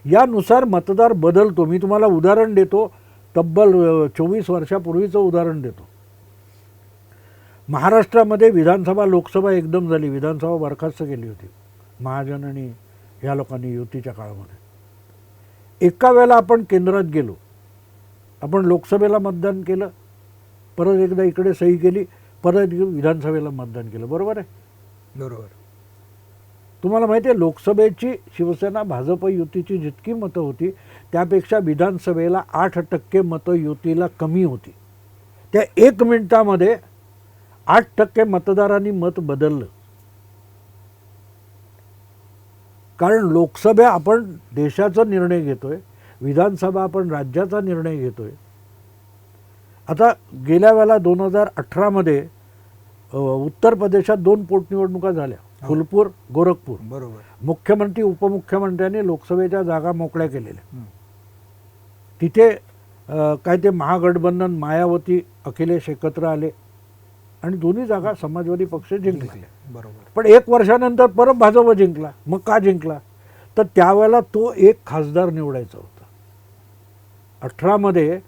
यानुसार मतदार बदलतो. मी तुम्हाला उदाहरण देतो, तब्बल 24 वर्षापूर्वीचं उदाहरण देतो. महाराष्ट्रामध्ये विधानसभा लोकसभा एकदम झाली, विधानसभा बरखास्त केली होती महाजन आणि ह्या लोकांनी युतीच्या काळामध्ये. एका वेळेला आपण केंद्रात गेलो, आपण लोकसभेला मतदान केलं, परत एकदा इकडे सही केली, परत विधानसभेला मतदान केलं, बरोबर आहे? बरोबर. तुम्हाला माहिती आहे, लोकसभेची शिवसेना भाजप युतीची जितकी मतं होती त्यापेक्षा विधानसभेला 8% मतं युतीला कमी होती. त्या 1 मिनिटामध्ये 8% मतदारांनी मत बदललं. कारण लोकसभा आपण देशाचा निर्णय घेतोय, विधानसभा आपण राज्याचा निर्णय घेतोय. आता गेल्या वेळेला 2018मध्ये उत्तर प्रदेशात 2 पोटनिवडणुका झाल्या, फुलपूर, गोरखपूर. बरोबर. मुख्यमंत्री उपमुख्यमंत्र्यांनी लोकसभेच्या जागा मोकळ्या केलेल्या. तिथे काय ते महागठबंधन, मायावती, अखिलेश एकत्र आले आणि दोन्ही जागा समाजवादी पक्ष जिंकला. बरोबर. पण 1 वर्षानंतर परत भाजप जिंकला. मग का जिंकला? तर त्यावेळेला तो एक खासदार निवडायचा होता. 18मध्ये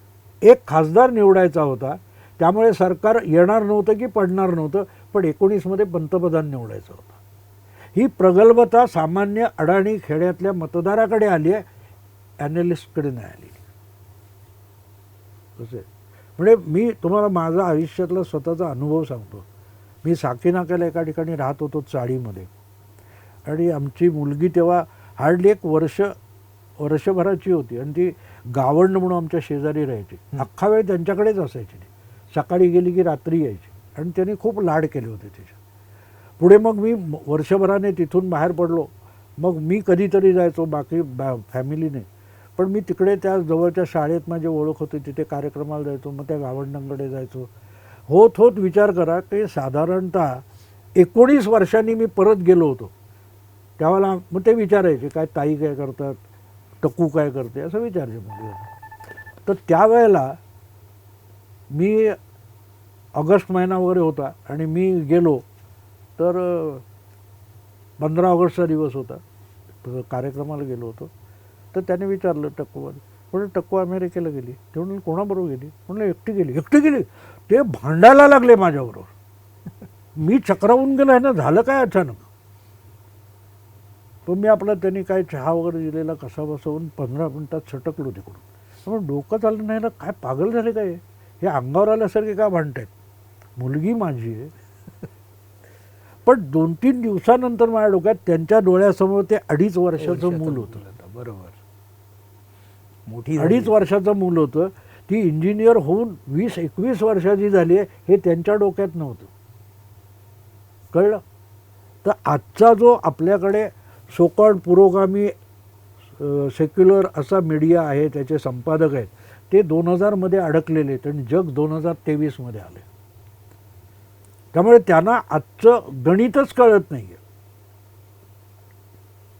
एक खासदार निवडायचा होता. त्यामुळे सरकार येणार नव्हतं की पडणार नव्हतं, पण 19मध्ये पंतप्रधान निवडायचा होता. ही प्रगल्भता सामान्य अडाणी खेड्यातल्या मतदाराकडे आली आहे, ॲनालिस्टकडे नाही आली. तसे म्हणजे मी तुम्हाला माझा आयुष्यातला स्वतःचा अनुभव सांगतो. मी साकीनाक्याला एका ठिकाणी राहत होतो चाळीमध्ये, आणि आमची मुलगी तेव्हा हार्डली एक वर्षभराची होती, आणि ती गावंड म्हणून आमच्या शेजारी राहायची. अख्खा वेळ त्यांच्याकडेच असायची. सकाळी गेली की रात्री यायची, आणि त्यांनी खूप लाड केले होते तिचे. पुढे मग मी वर्षभराने तिथून बाहेर पडलो. मग मी कधीतरी जायचो, बाकी फॅमिलीने. पण मी तिकडे त्या जवळच्या शाळेत माझी ओळख होती, तिथे कार्यक्रमाला जायचो. मग त्या गावंडांकडे जायचो. होत विचार करा की साधारणतः 19 वर्षांनी मी परत गेलो होतो. त्यावेळेला मग ते विचारायचे, काय ताई काय करतात, टकू काय करते, असं विचारायचे म्हणजे. तर त्यावेळेला मी ऑगस्ट महिना वगैरे होता, आणि मी गेलो तर 15 ऑगस्टचा दिवस होता. कार्यक्रमाला गेलो होतो. तर त्याने विचारलं टक्कूवर, म्हणून टक्कू अमेरिकेला गेली. ते म्हणून कोणाबरोबर गेली? म्हणलं एकटी गेली. ते भांडायला लागले माझ्याबरोबर. मी चक्रावून गेलो आहे ना, झालं काय अचानक? पण मी आपला त्यांनी काय चहा वगैरे दिलेला कसा बसवून 15 मिनिटात सटकलो तिकडून. मग डोकं चाललं नाही ना, काय पागल झाले काय, हे अंगावर आल्यासारखे काय भांडतायत? मुलगी माझी आहे. पण 2-3 दिवसानंतर माझ्या डोक्यात त्यांच्या डोळ्यासमोर ते 2.5 वर्षाचं मूल होतं. बरोबर. मोठी 2.5 वर्षाचं मूल होतं. ती इंजिनियर होऊन 20-21 वर्षाची झाली आहे, हे त्यांच्या डोक्यात नव्हतं. कळलं? तर आजचा जो आपल्याकडे सोकॉल्ड पुरोगामी सेक्युलर असा मीडिया आहे, त्याचे संपादक आहेत, ते 2000मध्ये अडकलेले आहेत, आणि जग 2023मध्ये आले. त्यामुळे त्यांना आजचं गणितच कळत नाही आहे.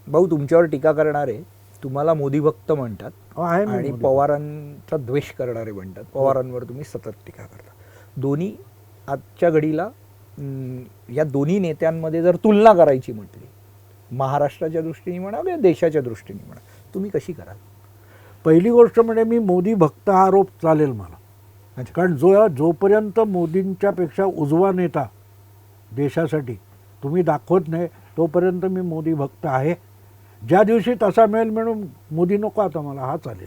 भाऊ, तुमच्यावर टीका करणारे तुम्हाला मोदी भक्त म्हणतात, आहे मी आणि मोदी. पवारांचा द्वेष करणारे म्हणतात. पवारांवर तुम्ही सतत टीका करता. दोन्ही आजच्या घडीला या दोन्ही नेत्यांमध्ये जर तुलना करायची म्हटली, महाराष्ट्राच्या दृष्टीने म्हणा किंवा देशाच्या दृष्टीने म्हणा, तुम्ही कशी कराल? पहिली गोष्ट म्हणजे मी मोदी भक्त हा आरोप चालेल मला. कारण जोपर्यंत मोदींच्या पेक्षा उजवा नेता देशासाठी तुम्ही दाखवत नाही, तोपर्यंत मी मोदी भक्त आहे. ज्या दिवशी तसा मिळेल म्हणून मोदी नको आता मला, हा चालेल.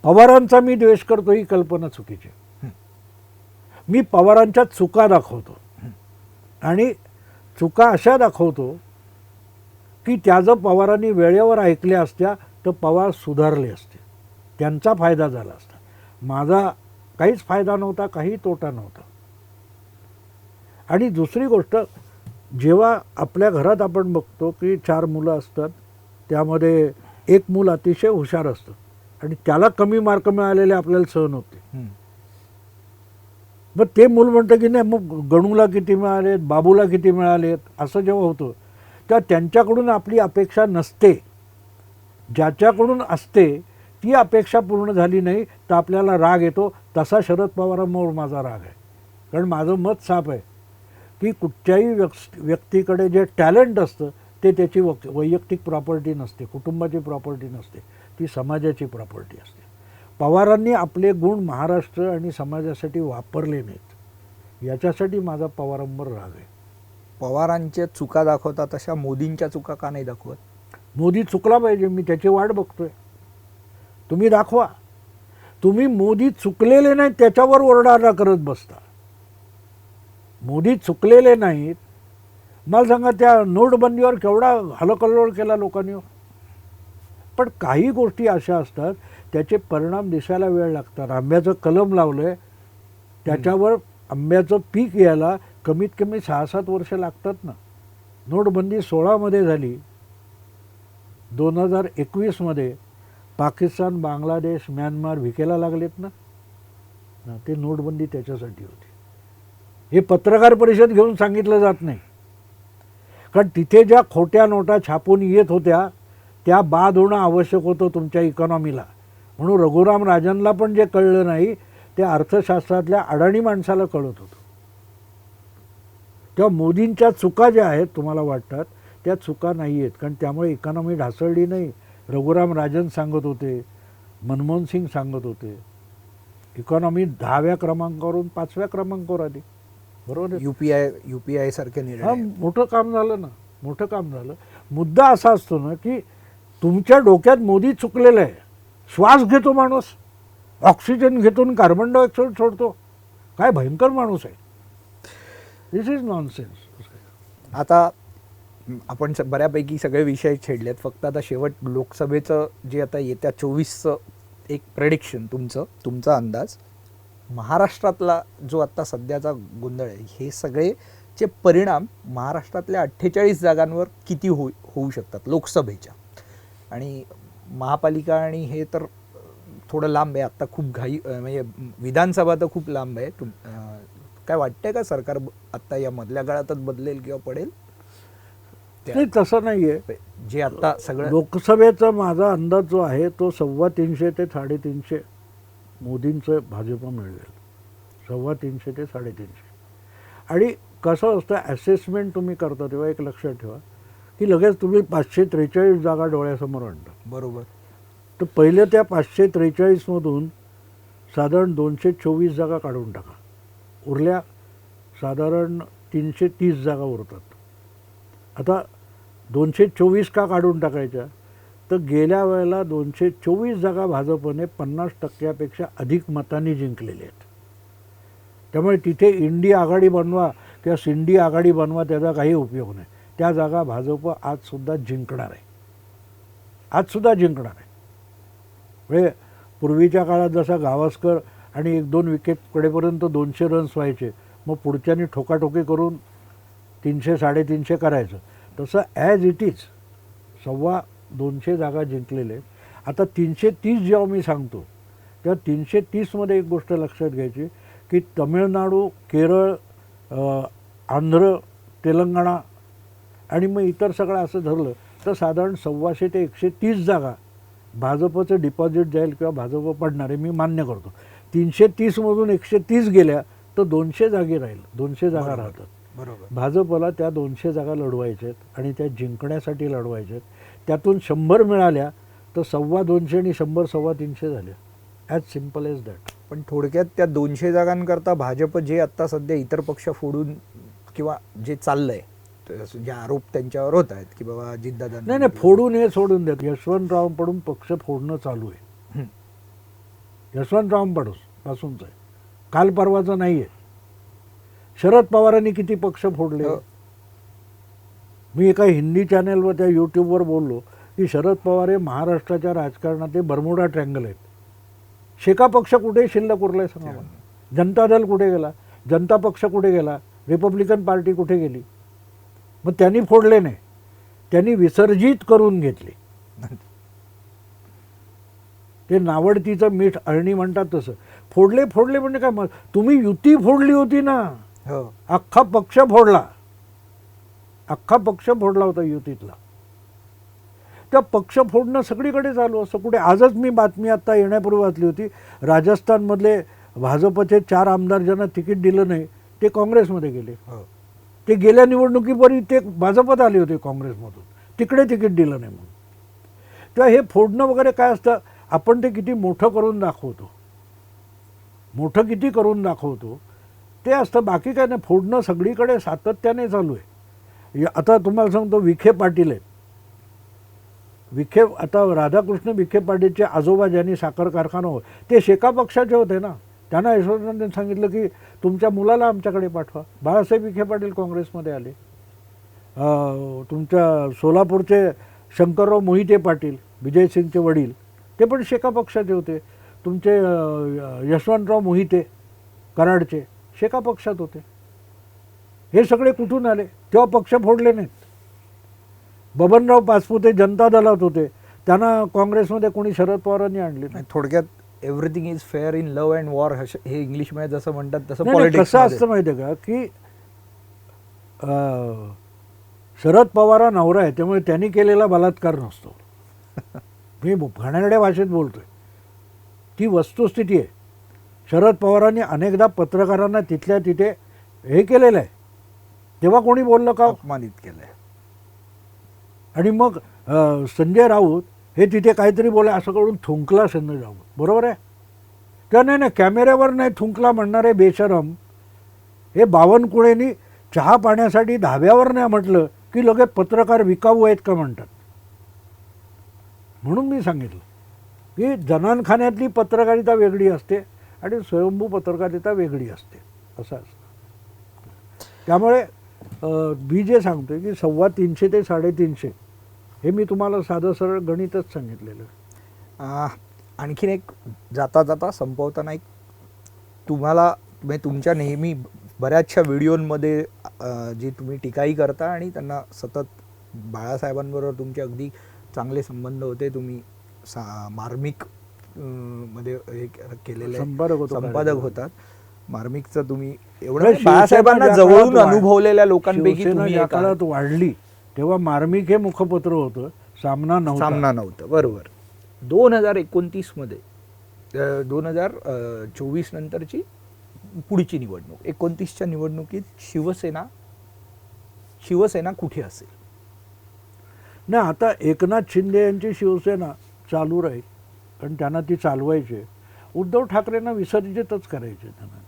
पवारांचा मी द्वेष करतो ही कल्पना चुकीची. मी पवारांच्या चुका दाखवतो, आणि चुका अशा दाखवतो की त्या जर पवारांनी वेळेवर ऐकल्या असत्या तर पवार सुधारले असते, त्यांचा फायदा झाला असता. माझा काहीच फायदा नव्हता, काही तोटा नव्हता. आणि दुसरी गोष्ट, जेव्हा आपल्या घरात आपण बघतो की 4 मुलं असतात, त्यामध्ये एक मूल अतिशय हुशार असतं, आणि त्याला कमी मार्क मिळालेले आपल्याला सहन होते. मग ते मूल म्हणतं की नाही, मग गणूला किती मिळालेत, बाबूला किती मिळालेत, असं जेव्हा होतं तेव्हा त्यांच्याकडून आपली अपेक्षा नसते. ज्याच्याकडून असते ती अपेक्षा पूर्ण झाली नाही तर आपल्याला राग येतो. तसा शरद पवारांवर माझा राग आहे. कारण माझं मत साफ आहे की कुठच्याही व्यक्तीकडे जे टॅलेंट असतं ते त्याची वैयक्तिक प्रॉपर्टी नसते, कुटुंबाची प्रॉपर्टी नसते, ती समाजाची प्रॉपर्टी असते. पवारांनी आपले गुण महाराष्ट्र आणि समाजासाठी वापरले नाहीत, याच्यासाठी माझा पवारांवर राग आहे. पवारांच्या चुका दाखवता तशा मोदींच्या चुका का नाही दाखवत? मोदी चुकला पाहिजे, मी त्याची वाट बघतोय. तुम्ही दाखवा. तुम्ही मोदी चुकलेले नाहीत त्याच्यावर ओरडा करत बसता. मोदी चुकलेले नाहीत. मला सांगा, त्या नोटबंदीवर केवढा हलकल्लोळ केला लोकांनी. पण काही गोष्टी अशा असतात त्याचे परिणाम दिसायला वेळ लागतात. आंब्याचं कलम लावलंय, त्याच्यावर आंब्याचं पीक यायला कमीत कमी 6-7 वर्ष लागतात ना. नोटबंदी 16मध्ये झाली, 2021मध्ये पाकिस्तान, बांगलादेश, म्यानमार विकेला लागलेत ना. ते नोटबंदी त्याच्यासाठी होती. हे पत्रकार परिषद घेऊन सांगितलं जात नाही. कारण तिथे ज्या खोट्या नोटा छापून येत होत्या त्या बाद होणं आवश्यक होतं तुमच्या इकॉनॉमीला. म्हणून रघुराम राजनला पण जे कळलं नाही ते अर्थशास्त्रातल्या अडाणी माणसाला कळत होतं. तेव्हा मोदींच्या चुका ज्या आहेत तुम्हाला वाटतात त्या चुका नाही आहेत, कारण त्यामुळे इकॉनॉमी ढासळली नाही. रघुराम राजन सांगत होते, मनमोहन सिंग सांगत होते, इकॉनॉमी 10व्या क्रमांकावरून 5व्या क्रमांकावर आली. बरोबर आहे? युपीआय सारखे हा निर्णय. मोठं काम झालं ना, मोठं काम झालं. मुद्दा असा असतो ना की तुमच्या डोक्यात मोदी चुकलेला आहे. श्वास घेतो माणूस, ऑक्सिजन घेतो आणि कार्बन डायऑक्साईड सोडतो. काय भयंकर माणूस आहे. दिस इज नॉनसेन्स. आता आपण बऱ्यापैकी सगळे विषय छेडलेत. फक्त आता शेवट लोकसभेचं जे आता येत्या 24चं एक प्रेडिक्शन, तुमचा अंदाज, महाराष्ट्रातला जो आता सध्याचा गोंधळ आहे, हे सगळेचे परिणाम महाराष्ट्रातल्या 48 जागांवर किती होऊ शकतात लोकसभेच्या. आणि महापालिका आणि हे तर थोडं लांब आहे. आत्ता खूप म्हणजे विधानसभा तर खूप लांब आहे. काय वाटतंय का सरकार आत्ता या मधल्या काळातच बदलेल किंवा पडेल? नाही, तसं नाही आहे. जे आता सगळं लोकसभेचा माझा अंदाज जो आहे तो 350 ते 350 मोदींचं भाजप मिळवेल. 350 ते 350. आणि कसं असतं, ॲसेसमेंट तुम्ही करता तेव्हा एक लक्षात ठेवा की लगेच तुम्ही 543 जागा डोळ्यासमोर आणता. बरोबर. तर पहिले त्या 543मधून साधारण 224 जागा काढून टाका. उरल्या साधारण 330 जागा उरतात. आता 224 का काढून टाकायच्या, तर गेल्या वेळेला 224 जागा भाजपने 50% अधिक मतांनी जिंकलेल्या आहेत. त्यामुळे तिथे इंडी आघाडी बनवा किंवा सिंडी आघाडी बनवा, त्याचा काही उपयोग नाही. त्या जागा भाजप आजसुद्धा जिंकणार आहे. आजसुद्धा जिंकणार आहे. म्हणजे पूर्वीच्या काळात जसा गावस्कर आणि 1-2 विकेट पडेपर्यंत 200 रन्स व्हायचे, मग पुढच्यानी ठोकाठोकी करून 300-350 करायचं, तसं ॲज इट इज 250 जागा जिंकलेले. आता 330 जेव्हा मी सांगतो तेव्हा 330मध्ये एक गोष्ट लक्षात घ्यायची की तमिळनाडू, केरळ, आंध्र, तेलंगणा आणि मग इतर सगळं असं धरलं तर साधारण 125 ते 130 जागा भाजपचं डिपॉझिट जाईल किंवा भाजप पडणार आहे. मी मान्य करतो. 330मधून 130 गेल्या तर 200 जागी राहील, 200 जागा राहतात. बरोबर. भाजपला त्या 200 जागा लढवायच्या आहेत आणि त्या जिंकण्यासाठी लढवायच्या आहेत. त्यातून 100 मिळाल्या तर 250 आणि 100 350 झाल्या. As simple as that. पण थोडक्यात त्या 200 जागांकरता भाजप जे आत्ता सध्या इतर पक्ष फोडून किंवा जे चाललंय, जे आरोप त्यांच्यावर होत आहेत की बाबा अजितदादा नाही, फोडून हे सोडून देत. यशवंतरावांकडून पक्ष फोडणं चालू आहे. यशवंतरावांपासूनच आहे, काल परवाचं नाही आहे. शरद पवारांनी किती पक्ष फोडले. मी एका हिंदी चॅनेलवर, त्या यूट्यूबवर बोललो की शरद पवार हे महाराष्ट्राच्या राजकारणात ते बर्मुडा ट्रँगल आहेत. शेका पक्ष कुठे शिल्लक उरलाय सांगा मला. जनता दल कुठे गेला, जनता पक्ष कुठे गेला, रिपब्लिकन पार्टी कुठे गेली. मग त्यांनी फोडले नाही, त्यांनी विसर्जित करून घेतले. ते नावडतीचं मीठ अळणी म्हणतात तसं. फोडले म्हणजे काय, मग तुम्ही युती फोडली होती ना. अख्खा पक्ष फोडला, अख्खा पक्ष फोडला होता युतीतला. त्या पक्ष फोडणं सगळीकडे चालू असतं. कुठे आजच मी बातमी आत्ता येण्यापूर्वी वाचली होती, राजस्थानमधले भाजपचे 4 आमदार ज्यांना तिकीट दिलं नाही ते काँग्रेसमध्ये गेले. ते गेल्या निवडणुकीपूर्वी ते भाजपत आले होते काँग्रेसमधून, तिकडे तिकीट दिलं नाही म्हणून. तेव्हा हे फोडणं वगैरे काय असतं, आपण ते किती मोठं करून दाखवतो, मोठं किती करून दाखवतो ते असतं. बाकी काय नाही. फोडणं सगळीकडे सातत्याने चालू आहे. आता तुम्हाला सांगतो, विखे पाटील आहेत. आता राधाकृष्ण विखे पाटीलचे आजोबा ज्यांनी साखर कारखाना होते ते शेका पक्षाचे होते ना. त्यांना यशवंतरावांनी सांगितलं की तुमच्या मुलाला आमच्याकडे पाठवा. बाळासाहेब विखे पाटील काँग्रेसमध्ये आले. तुमच्या सोलापूरचे शंकरराव मोहिते पाटील, विजयसिंगचे वडील, ते पण शेका पक्षाचे होते. तुमचे यशवंतराव मोहिते कराडचे शेका पक्षात होते. हे सगळे कुठून आले, तेव्हा पक्ष फोडले नाहीत. बबनराव पाचपुते जनता दलात होते, त्यांना काँग्रेसमध्ये कोणी शरद पवारांनी आणले नाही. थोडक्यात everything is fair in love and war, हे इंग्लिशमध्ये जसं म्हणतात तसं नाही, पॉलिटिक्स. कसं असतं माहिती आहे का की शरद पवार हा नवरा आहे, त्यामुळे त्यांनी केलेला बलात्कार नसतो. मी घाणेरड्या भाषेत बोलतोय, ती वस्तुस्थिती आहे. शरद पवारांनी अनेकदा पत्रकारांना तिथल्या तिथे हे केलेलं आहे, तेव्हा कोणी बोललं का? अपमानित केलंय. आणि मग संजय राऊत हे तिथे काहीतरी बोला असं करून थुंकला संजय राऊत, बरोबर आहे? तर नाही कॅमेऱ्यावर नाही थुंकला म्हणणारे बेशरम हे बावनकुळेंनी चहा पाण्यासाठी धाब्यावर नाही म्हटलं की लगेच पत्रकार विकाऊ आहेत का म्हणतात. म्हणून मी सांगितलं की जनानखान्यातली पत्रकारिता वेगळी असते आणि स्वयंभू पत्रकारिता वेगळी असते, असं असतं. त्यामुळे मी जे सांगतोय की 350 ते 350 हे मी तुम्हाला साधं सरळ गणितच सांगितलेलं. आणखीन एक जाता जाता संपवताना एक तुम्हाला म्हणजे तुमच्या नेहमी बऱ्याचशा व्हिडिओमध्ये जी तुम्ही टीकाही करता आणि त्यांना सतत बाळासाहेबांबरोबर तुमचे अगदी चांगले संबंध होते, तुम्ही मार्मिक मध्ये हे केलेले संपादक होतात. मार्मिकचं तुम्ही एवढं बाळासाहेबांना जवळून अनुभवलेल्या लोकांपैकी तुम्ही ज्या काळात वाढली तेव्हा मार्मिक हे मुखपत्र होतं, सामना नव्हतं. बरोबर. 2029 मध्ये 2024 नंतरची पुढची निवडणूक, 29च्या निवडणुकीत शिवसेना कुठे असेल? नाही, आता एकनाथ शिंदे यांची शिवसेना चालू राहील कारण त्यांना ती चालवायची. उद्धव ठाकरेंना विसर्जितच करायचे त्यांना.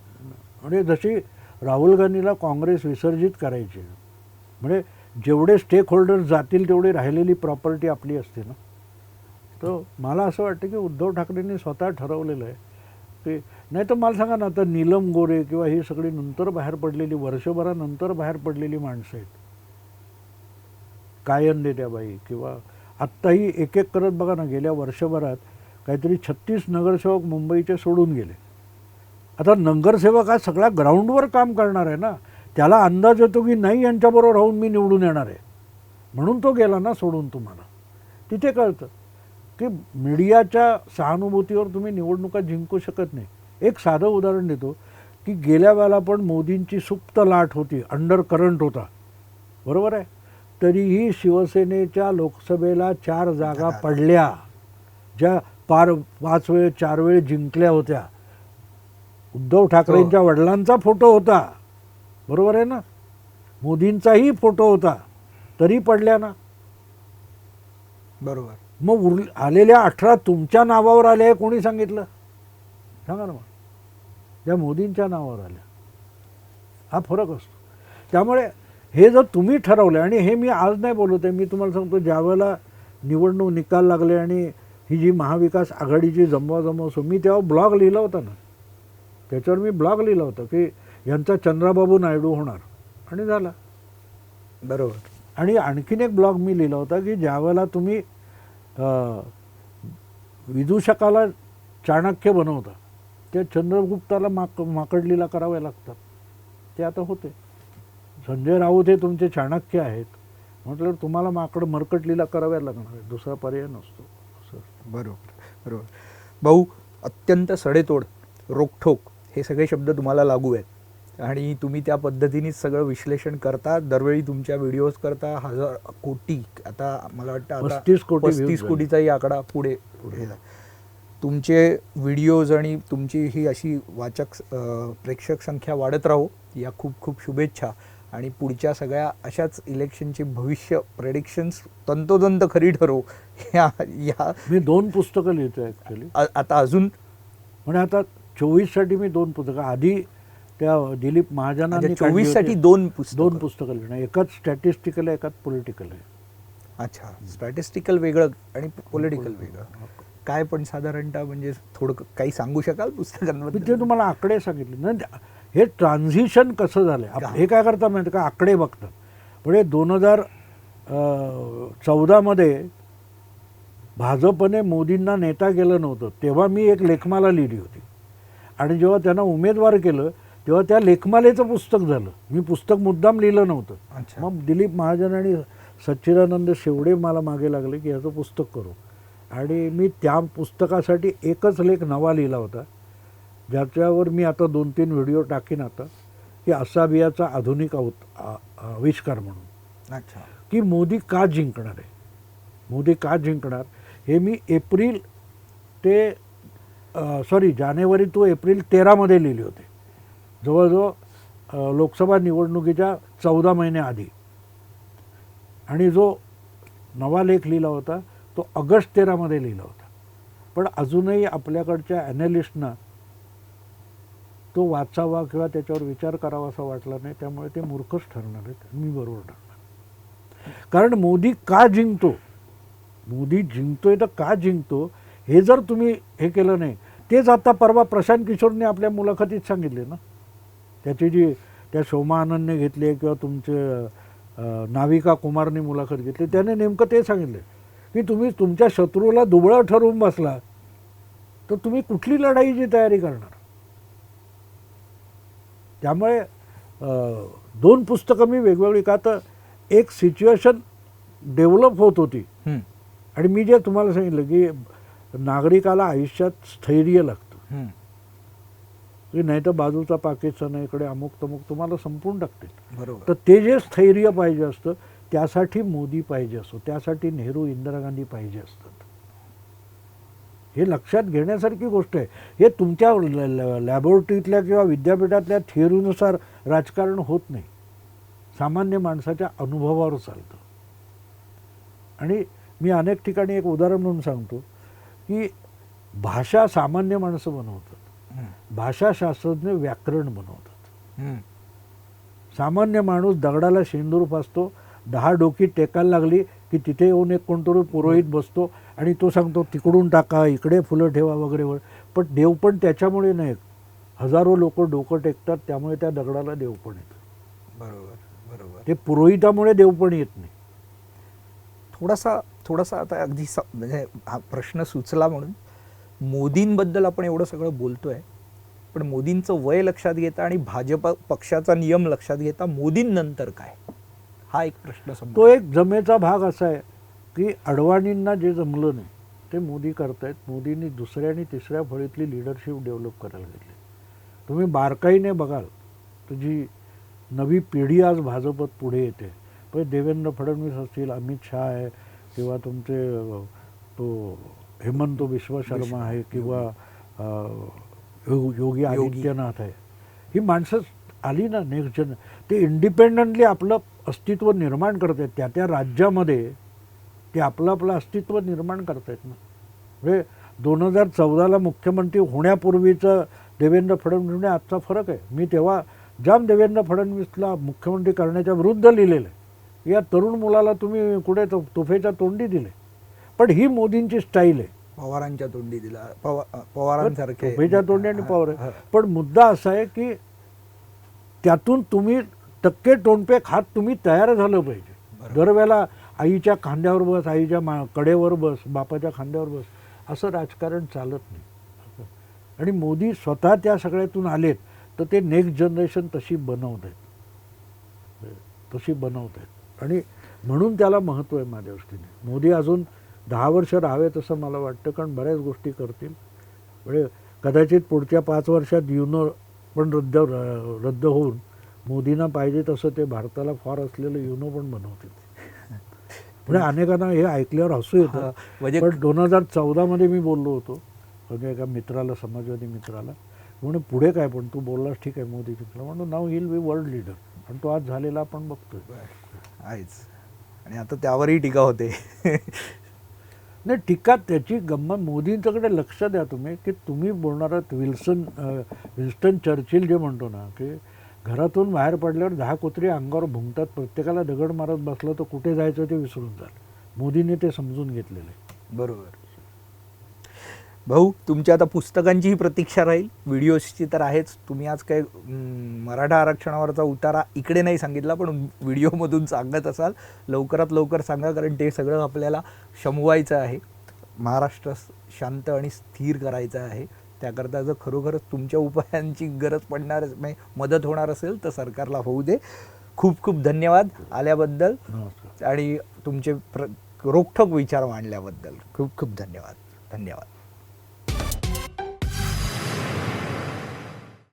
म्हणजे जशी राहुल गांधीला काँग्रेस विसर्जित करायची, म्हणजे जेवढे स्टेक होल्डर्स जातील तेवढी राहिलेली प्रॉपर्टी आपली असते ना. तर मला असं वाटतं की उद्धव ठाकरेंनी स्वतः ठरवलेलं आहे की, नाही तर मला सांगा ना, आता नीलम गोरे किंवा ही सगळी नंतर बाहेर पडलेली, वर्षभरानंतर बाहेर पडलेली माणसं आहेत, कायंदेत्याबाई किंवा आत्ताही एक एक करत बघा ना, गेल्या वर्षभरात काहीतरी 36 नगरसेवक मुंबईचे सोडून गेले. आता नगरसेवक हा सगळा ग्राउंडवर काम करणार आहे ना, त्याला अंदाज येतो की नाही यांच्याबरोबर राहून मी निवडून येणार आहे, म्हणून तो गेला ना सोडून. तुम्हाला तिथे कळतं की मीडियाच्या सहानुभूतीवर तुम्ही निवडणुका जिंकू शकत नाही. एक साधं उदाहरण देतो की गेल्या वेळेला पण मोदींची सुप्त लाट होती, अंडर करंट होता, बरोबर आहे. तरीही शिवसेनेच्या लोकसभेला 4 जागा पडल्या, ज्या 5 वेळ 4 वेळ जिंकल्या होत्या. उद्धव ठाकरेंच्या वडिलांचा फोटो होता, बरोबर आहे ना, मोदींचाही फोटो होता, तरी पडल्या ना. बरोबर. मग आलेल्या 18 तुमच्या नावावर आल्या, कोणी सांगितलं सांगा ना. मग त्या मोदींच्या नावावर आल्या, हा फरक असतो. त्यामुळे हे जर तुम्ही ठरवलं, आणि हे मी आज नाही बोलत आहे, मी तुम्हाला सांगतो ज्यावेळेला निवडणूक निकाल लागले आणि ही जी महाविकास आघाडीची जमवाजमव असो, मी तेव्हा ब्लॉग लिहिला होता ना, त्याच्यावर मी ब्लॉग लिहिला होता की यांचा चंद्राबाबू नायडू होणार, आणि झाला. बरोबर. आणि आणखीन एक ब्लॉग मी लिहिला होता की ज्यावेळेला तुम्ही विदूषकाला चाणक्य बनवता, त्या चंद्रगुप्ताला माकडलीला कराव्या लागतात. ते आता होते. संजय राऊत हे तुमचे चाणक्य आहेत, म्हटलं तुम्हाला मरकटलीला कराव्या लागणार आहे, दुसरा पर्याय नसतो. बरोबर. भाऊ, अत्यंत सडेतोड, रोखठोक हे सगळे शब्द तुम्हाला लागू आहेत आणि तुम्ही त्या पद्धतीनेच सगळं विश्लेषण करता. दरवेळी तुमच्या व्हिडिओज करता. 1000 कोटी, आता मला वाटतं आता 35 कोटीचाही आकडा पुढे तुमचे व्हिडिओज आणि तुमची ही अशी वाचक प्रेक्षक संख्या वाढत राहो, या खूप खूप शुभेच्छा. आणि पुढच्या सगळ्या अशाच इलेक्शनची भविष्य प्रेडिक्शन्स तंतोतंत खरी ठरो. या मी 2 पुस्तकं लिहितो ॲक्च्युली आता अजून, म्हणजे आता 24 साठी मी 2 पुस्तकं, आधी त्या दिलीप महाजनांनी 24 साठी 2 पुस्तकं लिहिणं, एकाच स्टॅटिस्टिकल आहे, एकाच पॉलिटिकल आहे. अच्छा, स्टॅटिस्टिकल वेगळं आणि पॉलिटिकल वेगळं. काय पण साधारणतः म्हणजे थोडं काही सांगू शकाल पुस्तकांमध्ये? मी ते तुम्हाला आकडे सांगितले ना, हे ट्रान्झिशन कसं झालं. हे काय करतात माहिती का, आकडे बघतात. म्हणजे 2014 मध्ये भाजपने मोदींना नेता केलं नव्हतं, तेव्हा मी एक लेखमाला लिहिली होती, आणि जेव्हा त्यांना उमेदवार केलं तेव्हा त्या लेखमालेचं पुस्तक झालं. मी पुस्तक मुद्दाम लिहिलं नव्हतं. मग दिलीप महाजन आणि सच्चिदानंद शेवडे मला मागे लागले की याचं पुस्तक करू, आणि मी त्या पुस्तकासाठी एकच लेख नवा लिहिला होता, ज्याच्यावर मी आता 2-3 व्हिडिओ टाकीन आता, की असाबियाचा आधुनिक आविष्कार म्हणून. अच्छा. की मोदी का जिंकणार आहे, मोदी का जिंकणार, हे मी जानेवारी to एप्रिल 13 मध्ये लिहिले होते. जवळजवळ लोकसभा निवडणुकीच्या 14 महिन्याआधी. आणि जो नवा लेख लिहिला होता तो ऑगस्ट 13 लिहिला होता. पण अजूनही आपल्याकडच्या ॲनालिस्टना तो वाचावा किंवा त्याच्यावर विचार करावा असा वाटला नाही. त्यामुळे ते मूर्खच ठरणार आहेत, मी बरोबर ठरणार. कारण मोदी का जिंकतो, मोदी जिंकतोय तर का जिंकतो हे जर तुम्ही हे केलं नाही, तेच आता परवा प्रशांत किशोरने आपल्या मुलाखतीत सांगितले ना. त्याची जी त्या शोमा आनंदने घेतली किंवा तुमचे नाविका कुमारने मुलाखत घेतली, त्याने नेमकं ते सांगितलं की तुम्ही तुमच्या शत्रूला दुबळं ठरवून बसला तर तुम्ही कुठली लढाईची तयारी करणार. त्यामुळे 2 पुस्तकं मी वेगवेगळी, का तर एक सिच्युएशन डेव्हलप होत होती. आणि मी जे तुम्हाला सांगितलं की नागरिकाला आयुष्यात स्थैर्य लागतं, की नाही तर बाजूचा पाकिस्तान इकडे अमुक तमुक तुम्हाला संपून टाकते. बरोबर. तर ते जे स्थैर्य पाहिजे असतं त्यासाठी मोदी पाहिजे असतो, त्यासाठी नेहरू इंदिरा गांधी पाहिजे असतात. हे लक्षात घेण्यासारखी गोष्ट आहे. हे तुमच्या लॅबोरेटरीतल्या किंवा विद्यापीठातल्या थिअरीनुसार राजकारण होत नाही, सामान्य माणसाच्या अनुभवावर चालतं. आणि मी अनेक ठिकाणी एक उदाहरण म्हणून सांगतो की भाषा सामान्य माणसं बनवतात, भाषा शास्त्रज्ञ व्याकरण बनवतात. सामान्य माणूस दगडाला शेंदूर फासतो, 10 डोकी टेकायला लागली की तिथे येऊन एक कोणतरी पुरोहित बसतो आणि तो सांगतो तिकडून टाका, इकडे फुलं ठेवा वगैरे वगैरे. पण देव पण त्याच्यामुळे नाही, हजारो लोक डोकं टेकतात त्यामुळे त्या दगडाला देव पण येतं. बरोबर बरोबर. ते पुरोहितामुळे देव पण येत नाही. थोडासा आता अगदी म्हणजे हा प्रश्न सुचला म्हणून, मोदींबद्दल आपण एवढं सगळं बोलतोय, पण मोदींचं वय लक्षात घेता आणि भाजप पक्षाचा नियम लक्षात घेता मोदींनंतर काय, हा एक प्रश्न समोर. तो एक जमेचा भाग असा आहे की अडवाणींना जे जमलं नाही ते मोदी करतायत. मोदींनी 2ऱ्या आणि 3ऱ्या फळीतली लिडरशिप डेव्हलप करायला घेतली. तुम्ही बारकाईने बघाल तर जी नवी पिढी आज भाजपत पुढे येते, पण देवेंद्र फडणवीस असतील, अमित शहा आहे किंवा तुमचे तो हेमंत बिश्व शर्मा आहे किंवा योगी आदित्यनाथ आहे, ही माणसं आली ना नेक्स्ट जन, ते इंडिपेंडंटली आपलं अस्तित्व निर्माण करत आहेत. त्या त्या राज्यामध्ये ते आपलं अस्तित्व निर्माण करत आहेत ना. म्हणजे 2014ला मुख्यमंत्री होण्यापूर्वीचं देवेंद्र फडणवीस आजचा फरक आहे. मी तेव्हा जाम देवेंद्र फडणवीसला मुख्यमंत्री करण्याच्या विरुद्ध लिहिलेलं आहे. या तरुण मुलाला तुम्ही कुठे तुफेच्या तोंडी दिले. पण ही मोदींची स्टाईल आहे. पवारांच्या तोंडी दिला, पवारांसारखे तुफेच्या तोंडी आणि पवार आहे. पण मुद्दा असा आहे की त्यातून तुम्ही टक्के टोनपे खात तुम्ही तयार झालं पाहिजे. दरवेळेला आईच्या खांद्यावर बस, आईच्या कडेवर बस, बापाच्या खांद्यावर बस, असं राजकारण चालत नाही. आणि मोदी स्वतः त्या सगळ्यातून आलेत तर ते नेक्स्ट जनरेशन तशी बनवत आहेत. आणि म्हणून त्याला महत्त्व आहे माझ्या दृष्टीने. मोदी अजून 10 वर्ष राहावेत असं मला वाटतं, कारण बऱ्याच गोष्टी करतील. म्हणजे कदाचित पुढच्या 5 वर्षात युनो पण रद्द होऊन मोदींना पाहिजे तसं ते भारताला फार असलेलं युनो पण बनवतील. म्हणजे अनेकांना हे ऐकल्यावर हसू येतं. पण 2014मध्ये मी बोललो होतो म्हणजे एका मित्राला, समाजवादी मित्राला, म्हणून पुढे काय, पण तू बोललास ठीक आहे मोदी जिंकला, म्हणून नाव हिल बी वर्ल्ड लीडर. आणि तो आज झालेला आपण बघतोय आहेच. आणि आता त्यावरही टीका होते. नाही, टीका त्याची गंमत मोदींच्याकडे लक्ष द्या तुम्ही, की तुम्ही बोलणारा विन्स्टन चर्चिल जे म्हणतो ना, की घरातून बाहेर पडल्यावर 10 कुत्री अंगावर भुंकतात, प्रत्येकाला दगड मारत बसलं तर कुठे जायचं ते विसरून जाल. मोदींनी ते समजून घेतलेलं आहे. बरोबर. भाऊ, तुमच्या आता पुस्तकांचीही प्रतीक्षा राहील, व्हिडिओजची तर आहेच. तुम्ही आज काय मराठा आरक्षणावरचा उतारा इकडे नाही सांगितला, पण व्हिडिओमधून सांगत असाल, लवकरात लवकर सांगा, कारण ते सगळं आपल्याला शमवायचं आहे. महाराष्ट्र शांत आणि स्थिर करायचं आहे. त्याकरता जर खरोखरच तुमच्या उपायांची गरज पडणार, मदत होणार असेल तर सरकारला होऊ दे. खूप खूप धन्यवाद आल्याबद्दल आणि तुमचे रोखठोक विचार मांडल्याबद्दल. खूप खूप धन्यवाद.